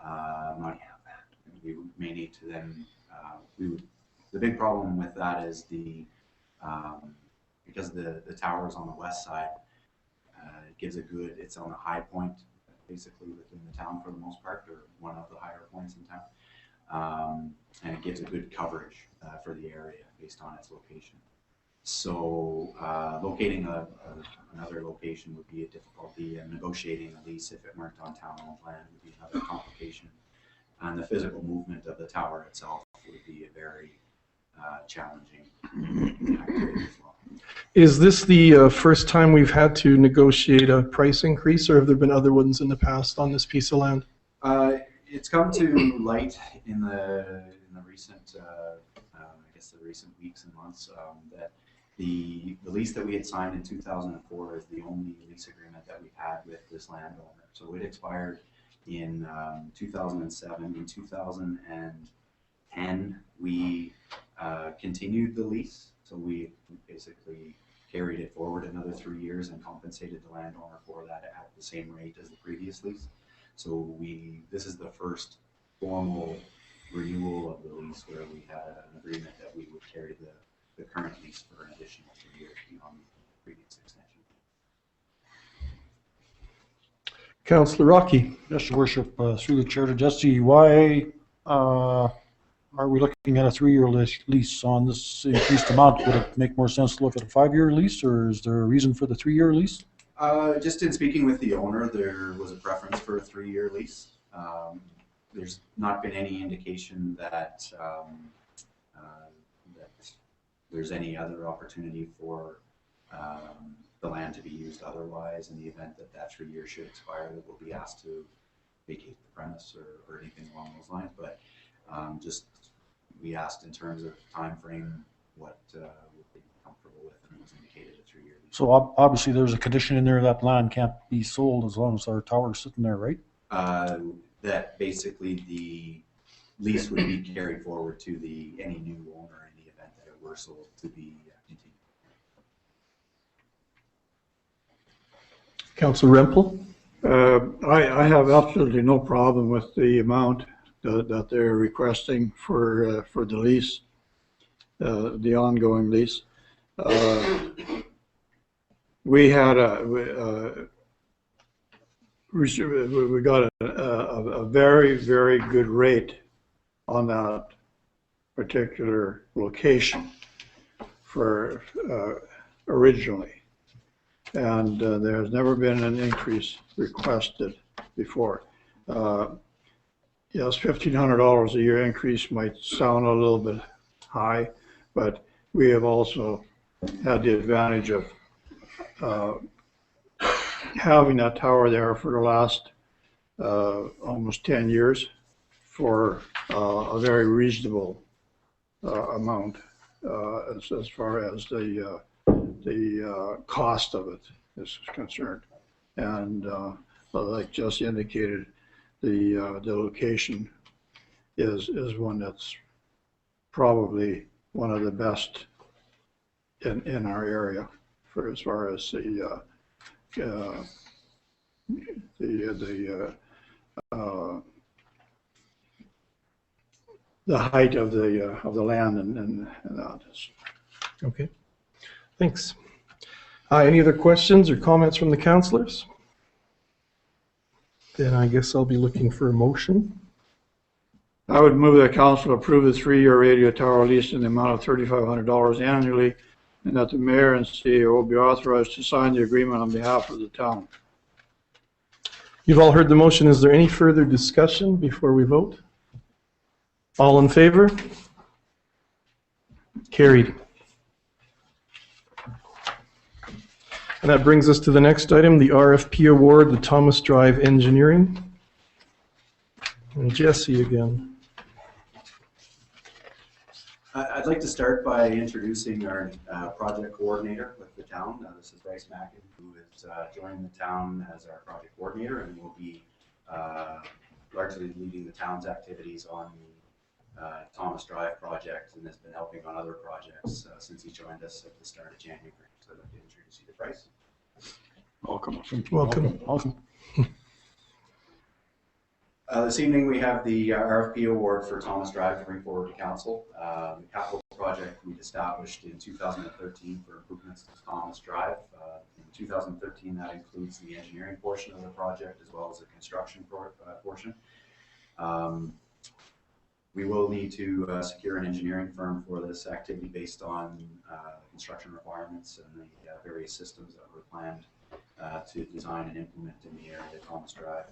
We may need to then, the big problem with that is because the tower is on the west side, it gives it's on a high point, basically within the town for the most part, or one of the higher points in town. And it gives a good coverage for the area based on its location. So locating another location would be a difficulty, and negotiating a lease if it weren't on town-owned land would be another complication. And the physical movement of the tower itself would be a very challenging activity as well. Is this the first time we've had to negotiate a price increase, or have there been other ones in the past on this piece of land? It's come to light in the recent, I guess the recent weeks and months, that the lease that we had signed in 2004 is the only lease agreement that we've had with this landowner. So it expired in 2007. In 2010, we continued the lease. So we basically carried it forward another 3 years and compensated the landowner for that at the same rate as the previous lease. So this is the first formal renewal of the lease where we had an agreement that we would carry the current lease for an additional 3 years beyond the previous extension. Councillor Rocky. Yes, Your Worship, through the chair to Jesse, why are we looking at a 3-year lease on this increased amount? Would it make more sense to look at a 5-year lease, or is there a reason for the 3-year lease? Just in speaking with the owner, there was a preference for a 3-year lease. There's not been any indication that there's any other opportunity for the land to be used otherwise. In the event that that 3 years should expire, that we'll be asked to vacate the premise or anything along those lines. But just we asked in terms of time frame what we'd be comfortable with, and it was indicated a 3-year lease. So obviously there's a condition in there that land can't be sold as long as our tower's sitting there, right? that basically the lease would be carried forward to any new owner in the event that it were sold to be continued. Councillor Rempel? I have absolutely no problem with the amount that they're requesting for the lease, the ongoing lease. We had we got a very, very good rate on that particular location for originally. And there has never been an increase requested before. Yes, $1,500 a year increase might sound a little bit high, but we have also had the advantage of having that tower there for the last almost 10 years for a very reasonable amount as far as the cost of it is concerned. And like Jesse indicated, the location is one that's probably one of the best in our area for as far as the height of the land and that. Okay, thanks. Any other questions or comments from the councillors? Then I guess I'll be looking for a motion. I would move that council approve the 3-year radio tower lease in the amount of $3,500 annually, and that the mayor and CEO be authorized to sign the agreement on behalf of the town. You've all heard the motion. Is there any further discussion before we vote? All in favor? Carried. And that brings us to the next item, the RFP award, the Thomas Drive Engineering. And Jesse again. I'd like to start by introducing our project coordinator with the town. This is Bryce Mackin, who is joining the town as our project coordinator and will be largely leading the town's activities on the Thomas Drive project, and has been helping on other projects since he joined us at the start of January. So I'd like to introduce you to Bryce. Welcome. Welcome. Welcome. This evening we have the RFP award for Thomas Drive to bring forward to council. The capital project we established in 2013 for improvements to Thomas Drive. In 2013, that includes the engineering portion of the project as well as the construction portion. We will need to secure an engineering firm for this activity based on construction requirements and the various systems that were planned to design and implement in the area of Thomas Drive.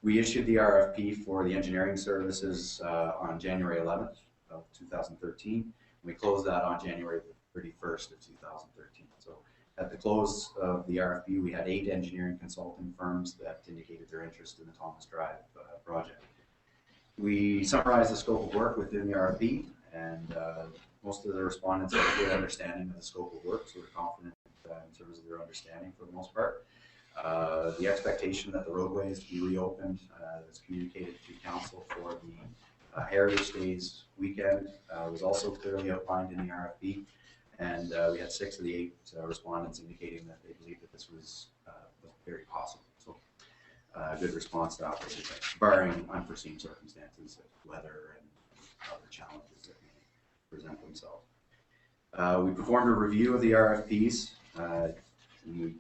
We issued the RFP for the engineering services on January 11th of 2013. We closed that on January 31st of 2013. So at the close of the RFP, we had 8 engineering consulting firms that indicated their interest in the Thomas Drive project. We summarized the scope of work within the RFP, and most of the respondents have a good understanding of the scope of work, so we're confident in terms of their understanding for the most part. The expectation that the roadway is to be reopened is communicated to council for the Heritage Days weekend was also clearly outlined in the RFP, and we had 6 of the 8 respondents indicating that they believe that this was very possible. So good response to that, barring unforeseen circumstances like weather and other challenges that may present themselves. We performed a review of the RFPs. We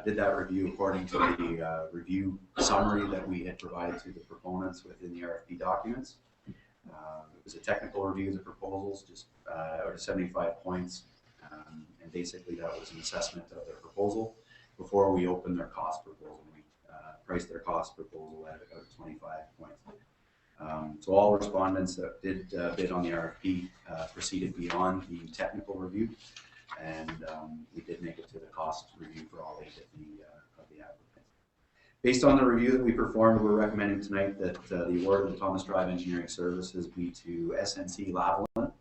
did that review according to the review summary that we had provided to the proponents within the RFP documents. It was a technical review of the proposals, just out of 75 points, and basically that was an assessment of their proposal before we opened their cost proposal. We priced their cost proposal at out of 25 points. So all respondents that did bid on the RFP proceeded beyond the technical review, and we did make it to the cost review for all 8 of the applicants. Based on the review that we performed, we're recommending tonight that the award of the Thomas Drive Engineering Services be to SNC Lavalin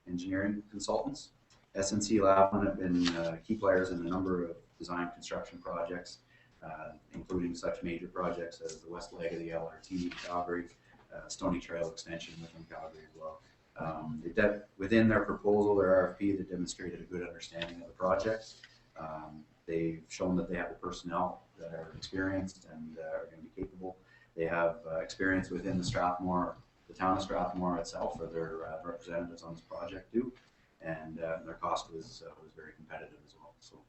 Engineering Consultants. SNC Lavalin have been key players in a number of design construction projects including such major projects as the west leg of the LRT in Calgary, Stony Trail extension within Calgary as well. Within their proposal, their RFP, they demonstrated a good understanding of the projects. They've shown that they have the personnel that are experienced and are going to be capable. They have experience within the town of Strathmore itself, or their representatives on this project do, and their cost was very competitive as well. So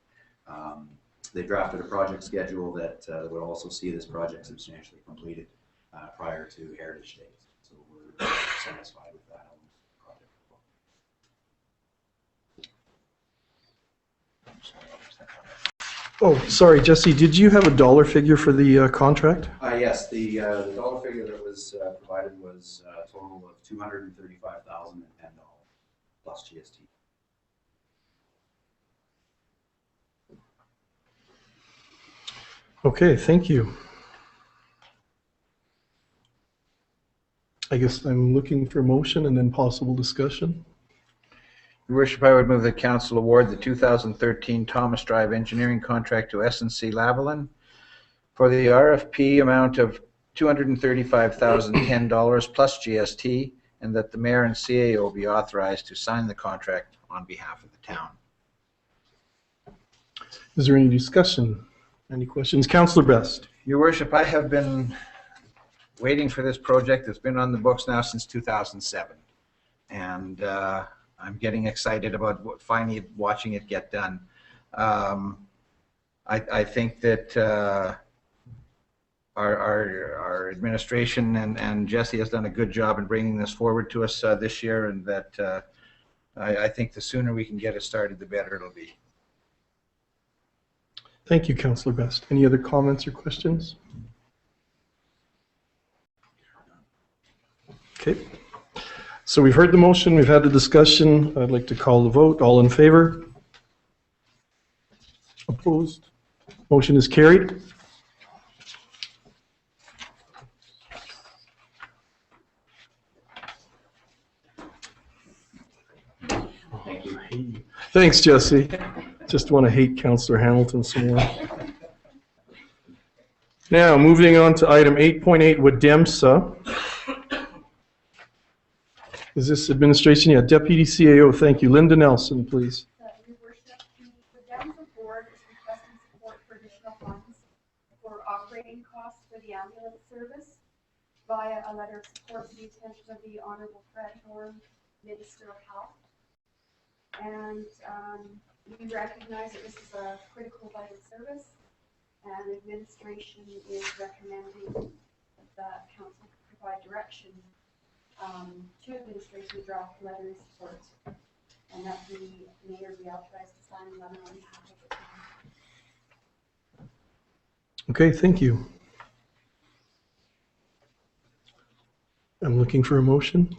they drafted a project schedule that would also see this project substantially completed prior to Heritage Days. So we're satisfied with that element of the project as well. Oh, sorry, Jesse, did you have a dollar figure for the contract? Yes, the dollar figure that was provided was a total of $235,010 plus GST. Okay, thank you. I guess I'm looking for motion and then possible discussion. Your Worship, I would move that Council award the 2013 Thomas Drive engineering contract to S&C Lavalin for the RFP amount of $235,010 plus GST, and that the Mayor and CAO be authorized to sign the contract on behalf of the town. Is there any discussion? Any questions? Councillor Best. Your Worship, I have been waiting for this project. It's been on the books now since 2007. And I'm getting excited about finally watching it get done. I think that our administration and Jesse has done a good job in bringing this forward to us this year, and that I think the sooner we can get it started, the better it'll be. Thank you, Councillor Best. Any other comments or questions? Okay. So we've heard the motion, we've had the discussion. I'd like to call the vote. All in favor? Opposed? Motion is carried. Thank you. Thanks, Jesse. Just want to hate Councillor Hamilton some more. Now, moving on to item 8.8, Wademsa. Is this administration? Yeah, Deputy CAO, thank you. Linda Nelson, please. Your Worship, the Wademsa Board is requesting support for additional funds for operating costs for the ambulance service via a letter of support to the attention of the Honorable Fred Horn, Minister of Health. And we recognize that this is a critical vital service, and administration is recommending that council provide direction to administration to draft a letter of support, and that the mayor be authorized to sign the letter on behalf of the town. Okay, thank you. I'm looking for a motion.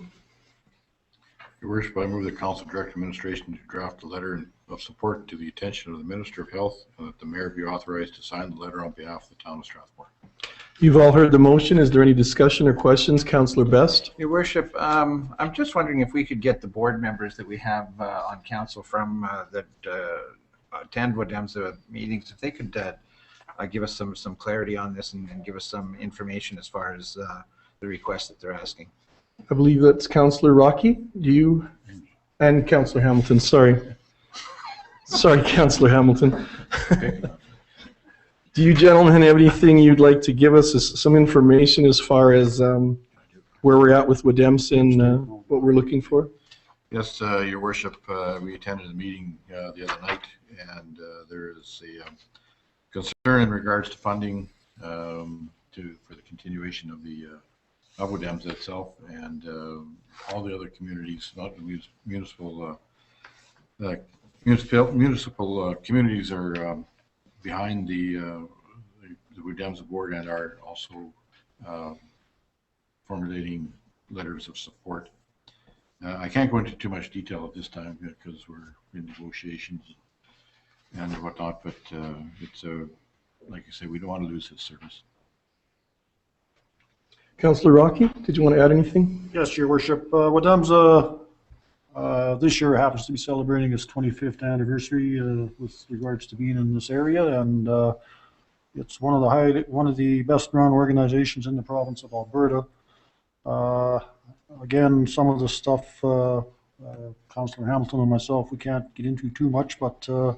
Your Worship, I move the Council direct administration to draft a letter of support to the attention of the Minister of Health, and that the Mayor be authorized to sign the letter on behalf of the town of Strathmore. You've all heard the motion. Is there any discussion or questions? Councillor Best. Your Worship, I'm just wondering if we could get the board members that we have on council from that attend Wademsa meetings, if they could give us some clarity on this and give us some information as far as the request that they're asking. I believe that's Councillor Rocky. Do you? And Councillor Hamilton, sorry. Sorry, Councillor Hamilton. Do you gentlemen have anything you'd like to give us, some information as far as where we're at with Wademsa and what we're looking for? Yes, Your Worship, we attended a meeting the other night, and there is a concern in regards to funding for the continuation of the Wademsa itself, and all the other communities, not the municipal communities are behind the Wademsa board and are also formulating letters of support. I can't go into too much detail at this time because we're in negotiations and whatnot, but it's like I say, we don't want to lose this service. Councillor Rocky, did you want to add anything? Yes, Your Worship. Wademsa this year happens to be celebrating its 25th anniversary with regards to being in this area, and It's one of the best run organizations in the province of Alberta. Again, some of the stuff, Councillor Hamilton and myself, we can't get into too much, but the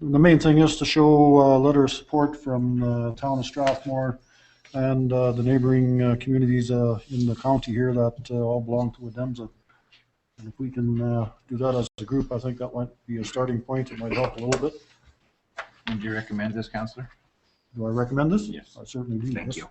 main thing is to show a letter of support from the town of Strathmore and the neighboring communities in the county here that all belong to Ademza. And if we can do that as a group, I think that might be a starting point. It might help a little bit. And do you recommend this, Councillor? Do I recommend this? Yes. I certainly do. Thank yes. you.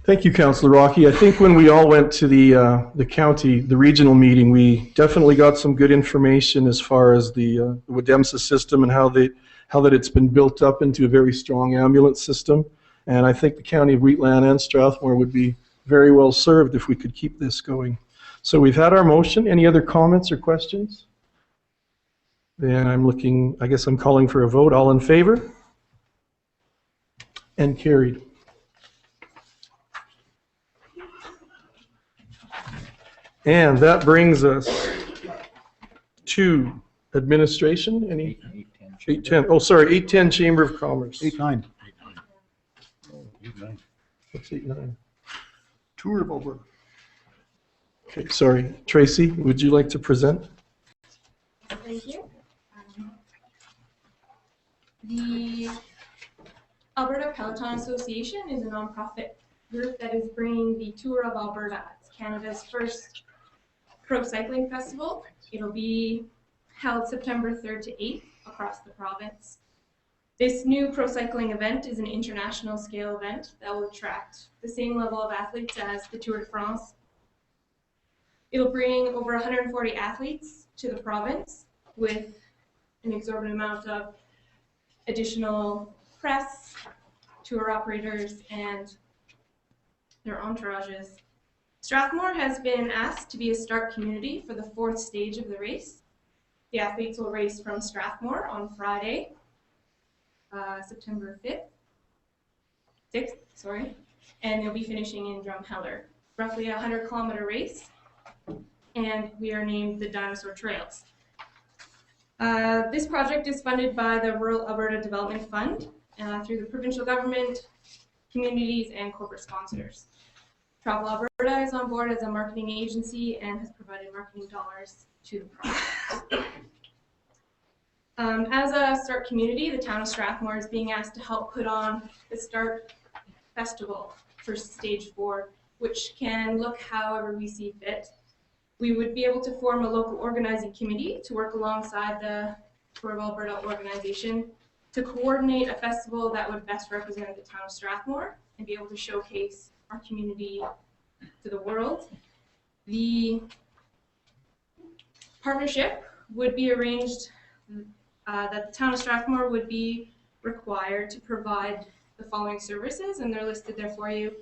Thank you, Councillor Rocky. I think when we all went to the county, the regional meeting, we definitely got some good information as far as the Wademsa system and how that it's been built up into a very strong ambulance system. And I think the county of Wheatland and Strathmore would be very well served if we could keep this going. So we've had our motion. Any other comments or questions? Then I guess I'm calling for a vote. All in favor? And carried. And that brings us to administration. Any? 810. Oh, sorry, 810 Chamber of Commerce. 8-9. What's 8-9? Tour of Alberta. Okay, sorry. Tracy, would you like to present? Thank you. The Alberta Peloton Association is a nonprofit group that is bringing the Tour of Alberta. It's Canada's first pro cycling festival. It'll be held September 3rd to 8th across the province. This new pro cycling event is an international scale event that will attract the same level of athletes as the Tour de France. It'll bring over 140 athletes to the province with an exorbitant amount of additional press, tour operators, and their entourages. Strathmore has been asked to be a start community for the 4th stage of the race. The athletes will race from Strathmore on Friday, September 6th, and they'll be finishing in Drumheller. Roughly a 100-kilometer race, and we are named the Dinosaur Trails. This project is funded by the Rural Alberta Development Fund through the provincial government, communities, and corporate sponsors. Travel Alberta is on board as a marketing agency and has provided marketing dollars to the project. As a start community, the town of Strathmore is being asked to help put on the Start Festival for Stage 4, which can look however we see fit. We would be able to form a local organizing committee to work alongside the Tour of Alberta organization to coordinate a festival that would best represent the town of Strathmore and be able to showcase our community to the world. The partnership would be arranged that the town of Strathmore would be required to provide the following services, and they're listed there for you: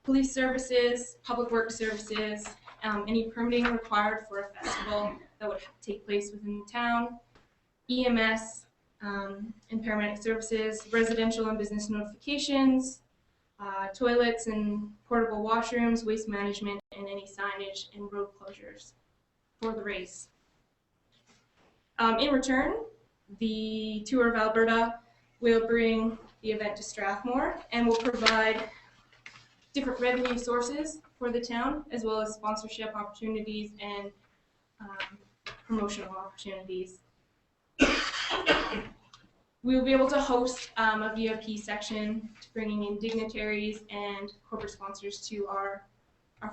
police services, public works services, any permitting required for a festival that would take place within the town, EMS and paramedic services, residential and business notifications, toilets and portable washrooms, waste management, and any signage and road closures for the race. In return, the Tour of Alberta will bring the event to Strathmore and will provide different revenue sources for the town, as well as sponsorship opportunities and promotional opportunities. We will be able to host a VIP section, bringing in dignitaries and corporate sponsors to our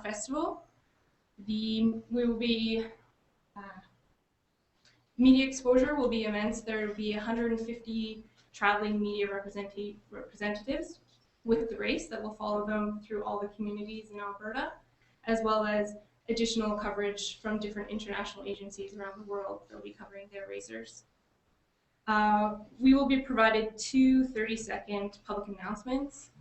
festival. We will be media exposure will be immense. There will be 150 traveling media representatives with the race that will follow them through all the communities in Alberta, as well as additional coverage from different international agencies around the world that will be covering their racers. We will be provided 2 30-second public announcements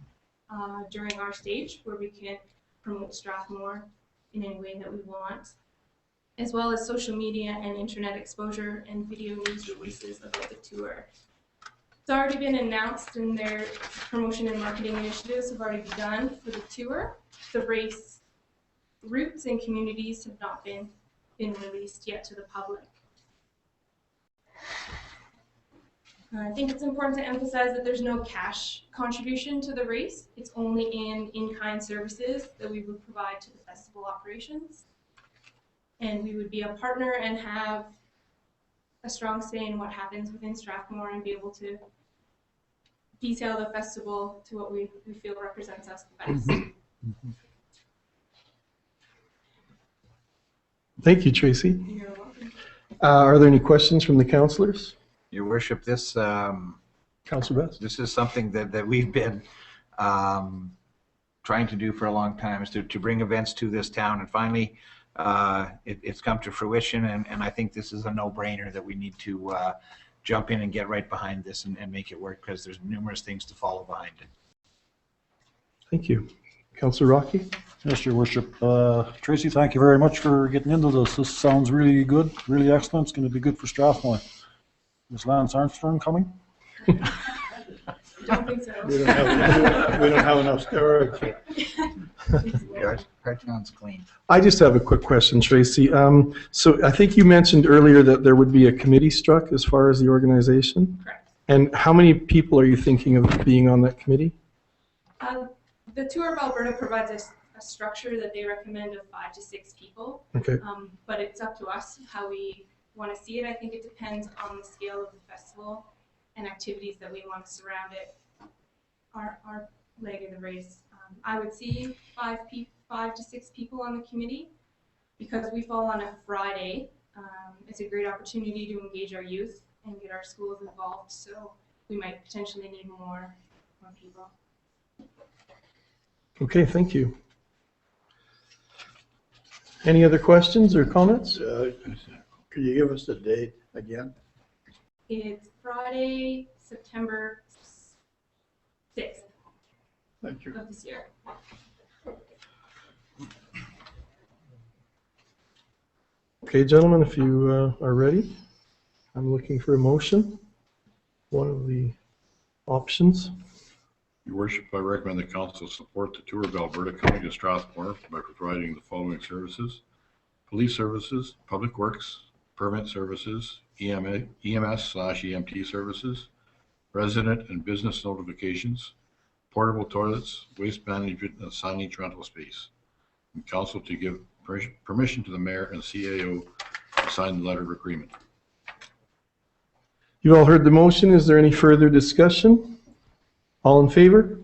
during our stage where we can promote Strathmore in any way that we want, as well as social media and internet exposure and video news releases about the tour. It's already been announced and their promotion and marketing initiatives have already begun for the tour. The race routes and communities have not been released yet to the public. I think it's important to emphasize that there's no cash contribution to the race. It's only in-kind services that we would provide to the festival operations. And we would be a partner and have a strong say in what happens within Strathmore and be able to detail the festival to what we feel represents us the best. Thank you, Tracy. You're welcome. Are there any questions from the councillors? Your worship, this Councillor Best? this is something that we've been trying to do for a long time, is to bring events to this town, and finally it's come to fruition, and I think this is a no-brainer that we need to jump in and get right behind this and make it work, because there's numerous things to follow behind it. Thank you. Councillor Rocky? Yes, Your Worship. Tracy, thank you very much for getting into this. This sounds really good, really excellent. It's going to be good for Strathmore. Is Lance Armstrong coming? Don't think so. We don't have enough steroids yet. Partron's clean. I just have a quick question, Tracy. So I think you mentioned earlier that there would be a committee struck as far as the organization. Correct. And how many people are you thinking of being on that committee? The Tour of Alberta provides a structure that they recommend of 5 to 6 people. Okay. But it's up to us how we want to see it. I think it depends on the scale of the festival and activities that we want to surround it, our leg of the race. I would see 5 to 6 people on the committee. Because we fall on a Friday, it's a great opportunity to engage our youth and get our schools involved, so we might potentially need more people. Okay, thank you. Any other questions or comments? Could you give us the date again? It's Friday, September 6th Thank you. of this year. Okay, gentlemen, if you are ready, I'm looking for a motion. One of the options. Your Worship, I recommend the council support the Tour of Alberta coming to Strathmore by providing the following services: police services, public works, permit services, EMS/EMT services, resident and business notifications, portable toilets, waste management, and signage rental space. And council to give permission to the mayor and CAO to sign the letter of agreement. You all heard the motion. Is there any further discussion? All in favor?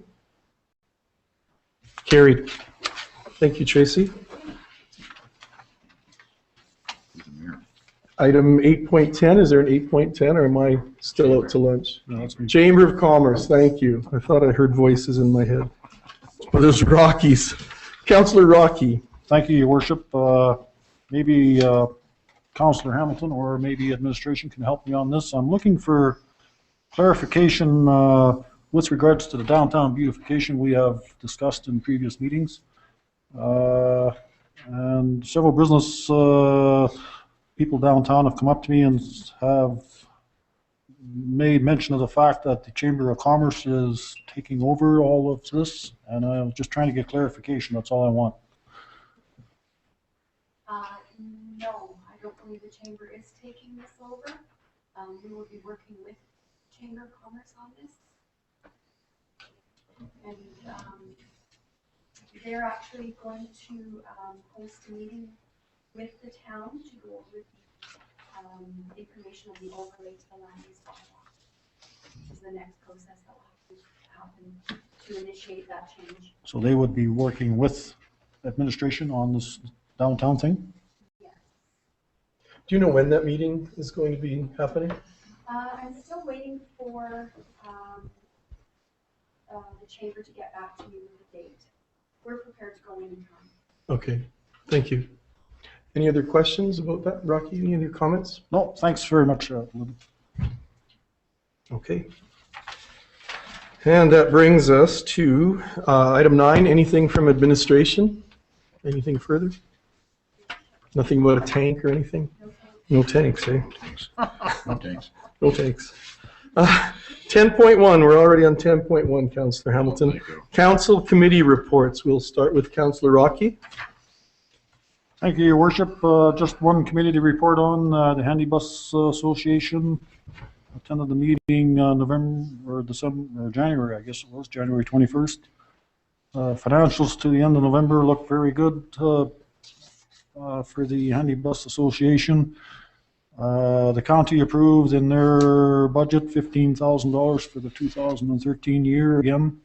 Carried. Thank you, Tracy. Item 8.10, is there an 8.10 or am I still out to lunch? No, that's me. Chamber of Commerce, thank you. I thought I heard voices in my head. Well, there's Rockies. Councillor Rocky. Thank you, Your Worship. Maybe Councillor Hamilton or maybe administration can help me on this. I'm looking for clarification with regards to the downtown beautification we have discussed in previous meetings. And several business people downtown have come up to me and have made mention of the fact that the Chamber of Commerce is taking over all of this, and I'm just trying to get clarification. That's all I want. No, I don't believe the chamber is taking this over. We will be working with Chamber of Commerce on this. And they're actually going to host a meeting with the town to go over the information of the overlay to the land use bylaw. This is the next process that will happen to initiate that change. So they would be working with administration on this downtown thing? Yes. Do you know when that meeting is going to be happening? I'm still waiting for the chamber to get back to me with the date. We're prepared to go anytime. Okay, thank you. Any other questions about that, Rocky? Any other comments? No, thanks very much. Okay. And that brings us to item 9, anything from administration? Anything further? Nothing about a tank or anything? No tanks, eh? No thanks. No tanks. 10.1, we're already on 10.1, Councillor Hamilton. Thank you. Council committee reports. We'll start with Councillor Rocky. Thank you, Your Worship. Just one committee to report on, the Handy Bus Association. attended the meeting November or December or January, I guess it was January 21st. Financials to the end of November look very good for the Handy Bus Association. The county approved in their budget $15,000 for the 2013 year again.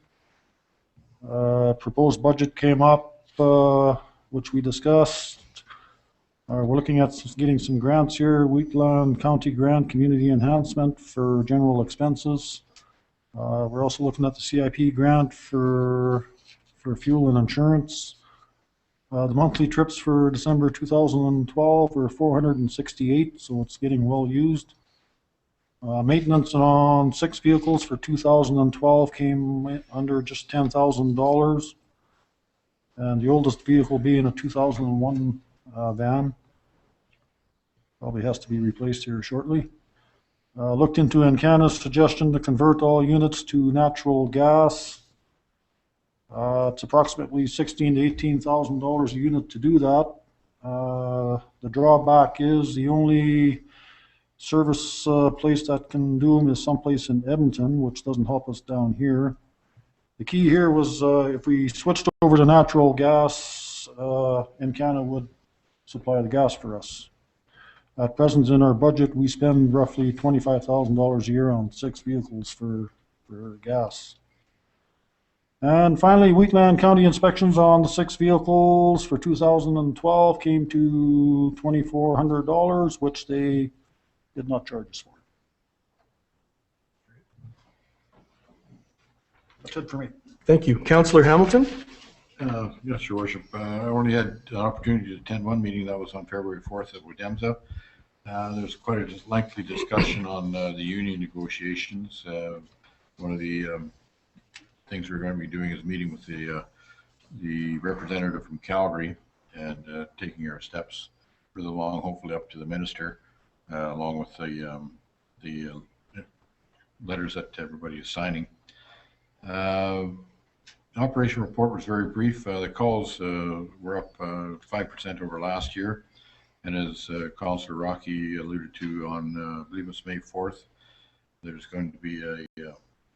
Proposed budget came up, which we discussed. We're looking at getting some grants here. Wheatland County Grant Community Enhancement for general expenses. We're also looking at the CIP grant for fuel and insurance. The monthly trips for December 2012 were 468, so it's getting well used. Maintenance on 6 vehicles for 2012 came under just $10,000, and the oldest vehicle being a 2001 van. Probably has to be replaced here shortly. Looked into Encana's suggestion to convert all units to natural gas. It's approximately $16,000 to $18,000 a unit to do that. The drawback is the only service place that can do them is someplace in Edmonton, which doesn't help us down here. The key here was if we switched over to natural gas, Encana would supply the gas for us. At present in our budget, we spend roughly $25,000 a year on 6 vehicles for gas. And finally, Wheatland County inspections on the 6 vehicles for 2012 came to $2,400, which they did not charge us for. That's it for me. Thank you. Councillor Hamilton? Yes, Your Worship. I only had an opportunity to attend one meeting that was on February 4th at Wedemza. There's quite a lengthy discussion on the union negotiations. One of the things we're going to be doing is meeting with the representative from Calgary and taking our steps further along, hopefully up to the minister, along with the letters that everybody is signing. Operation report was very brief. The calls were up 5% over last year. And as Councillor Rocky alluded to on, I believe it's May 4th, there's going to be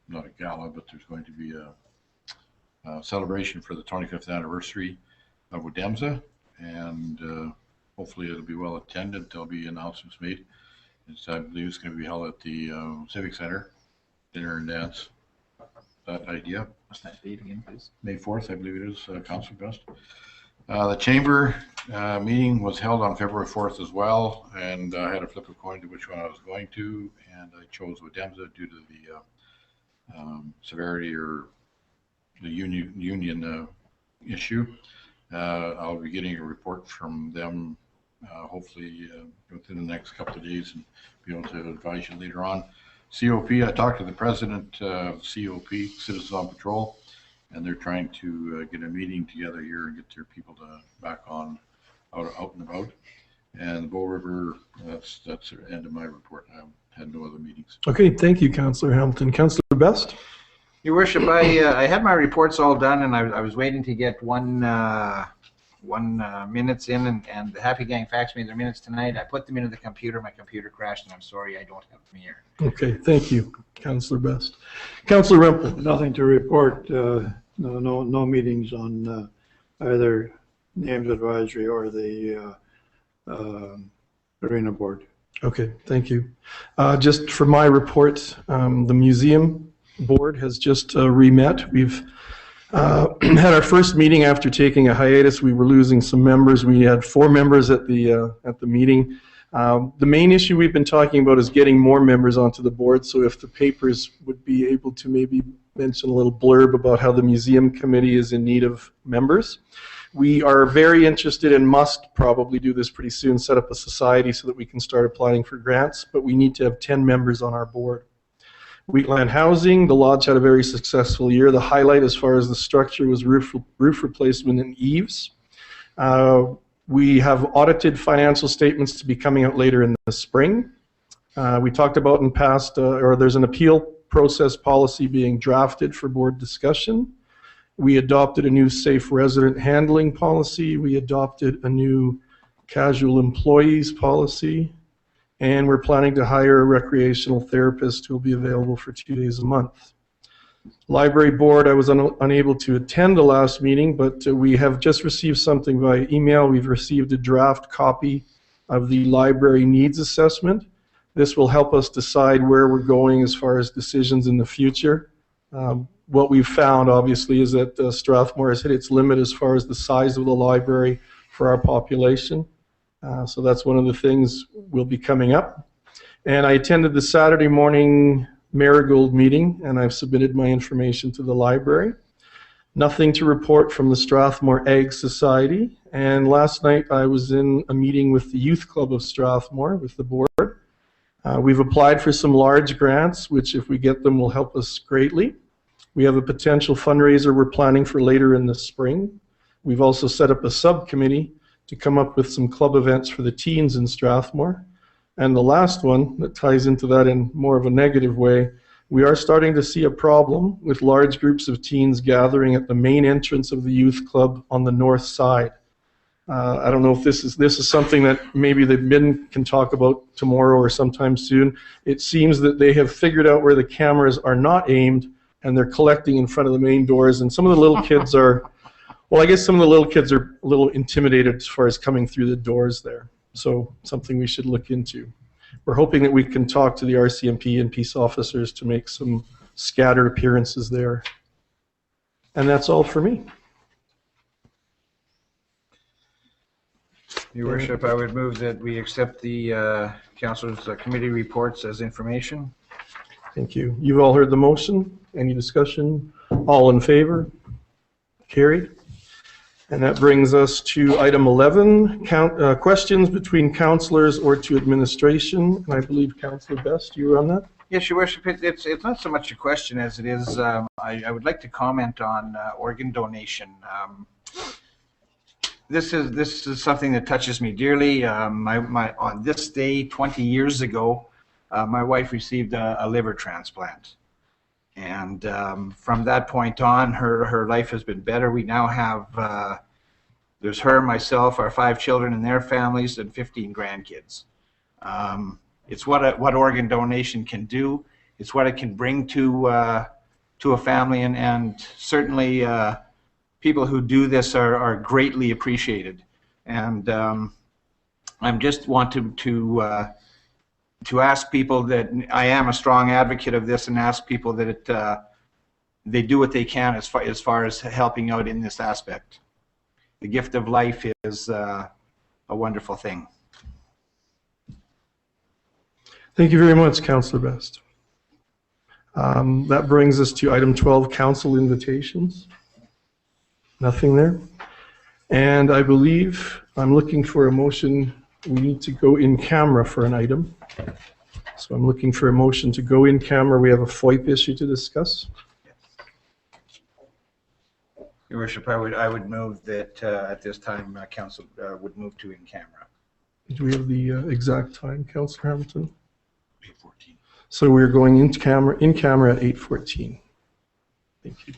not a gala, but there's going to be a celebration for the 25th anniversary of Wedemza. And hopefully it'll be well attended. There'll be announcements made. I believe it's going to be held at the Civic Center, dinner and dance. That idea. What's that date again, please? May 4th, I believe it is, Councillor Best. The chamber meeting was held on February 4th as well, and I had to flip a coin to which one I was going to, and I chose Wedemza due to the severity or the union issue. I'll be getting a report from them hopefully within the next couple of days and be able to advise you later on. COP, I talked to the president of COP, Citizens on Patrol, and they're trying to get a meeting together here and get their people back on out and about. And Bow River, that's the end of my report. I had no other meetings. Okay, thank you, Councillor Hamilton. Councillor Best? Your Worship, I had my reports all done, and I was waiting to get one minutes in, and the Happy Gang faxed me their minutes tonight. I put them into the computer. My computer crashed, and I'm sorry I don't have them here. Okay, thank you, Councillor Best. Councillor Rempel? Nothing to report. No meetings on either Names Advisory or the Arena Board. Okay, thank you. Just for my report, the museum board has just re-met. We've had our first meeting after taking a hiatus. We were losing some members. We had 4 members at the meeting. The main issue we've been talking about is getting more members onto the board. So if the papers would be able to maybe mention a little blurb about how the museum committee is in need of members. We are very interested and must probably do this pretty soon, set up a society so that we can start applying for grants, but we need to have 10 members on our board. Wheatland Housing, the Lodge had a very successful year. The highlight as far as the structure was roof replacement and eaves. We have audited financial statements to be coming out later in the spring. We talked about in past, or there's an appeal process policy being drafted for board discussion. We adopted a new safe resident handling policy. We adopted a new casual employees policy. and we're planning to hire a recreational therapist who will be available for 2 days a month. Library board, I was unable to attend the last meeting, but we have just received something via email. We've received a draft copy of the library needs assessment. This will help us decide where we're going as far as decisions in the future. What we've found, obviously, is that Strathmore has hit its limit as far as the size of the library for our population. So that's one of the things will be coming up. And I attended the Saturday morning Marigold meeting, and I've submitted my information to the library. Nothing to report from the Strathmore Ag Society. And last night I was in a meeting with the Youth Club of Strathmore, with the board. We've applied for some large grants, which if we get them will help us greatly. We have a potential fundraiser we're planning for later in the spring. We've also set up a subcommittee to come up with some club events for the teens in Strathmore. And the last one that ties into that in more of a negative way, we are starting to see a problem with large groups of teens gathering at the main entrance of the youth club on the north side. I don't know if this is something that maybe the admin can talk about tomorrow or sometime soon. It seems that they have figured out where the cameras are not aimed, and they're collecting in front of the main doors. And some of the little kids are, well, I guess some of the little kids are a little intimidated as far as coming through the doors there. So something we should look into. We're hoping that we can talk to the RCMP and peace officers to make some scattered appearances there. And that's all for me. Your Worship, I would move that we accept the Council's committee reports as information. Thank you. You've all heard the motion. Any discussion? All in favor? Carried. And that brings us to item 11, questions between councillors or to administration. And I believe Councillor Best, you were on that? Yes, Your Worship, it's not so much a question as it is, I would like to comment on organ donation. This is something that touches me dearly. On this day 20 years ago, my wife received a liver transplant. And from that point on, her life has been better. We now have, there's her, myself, our 5 children and their families, and 15 grandkids. It's what organ donation can do. It's what it can bring to a family, and certainly people who do this are greatly appreciated. And I just want to ask people that I am a strong advocate of this, and ask people that they do what they can as far as helping out in this aspect. The gift of life is a wonderful thing. Thank you very much, Councillor Best. That brings us to item 12, council invitations. Nothing there. And I believe I'm looking for a motion. We need to go in camera for an item. So I'm looking for a motion to go in camera. We have a FOIP issue to discuss. Your Worship, I would move that at this time Council would move to in camera. Do we have the exact time, Councillor Hamilton? 8:14. So we're going in camera at 8:14. Thank you.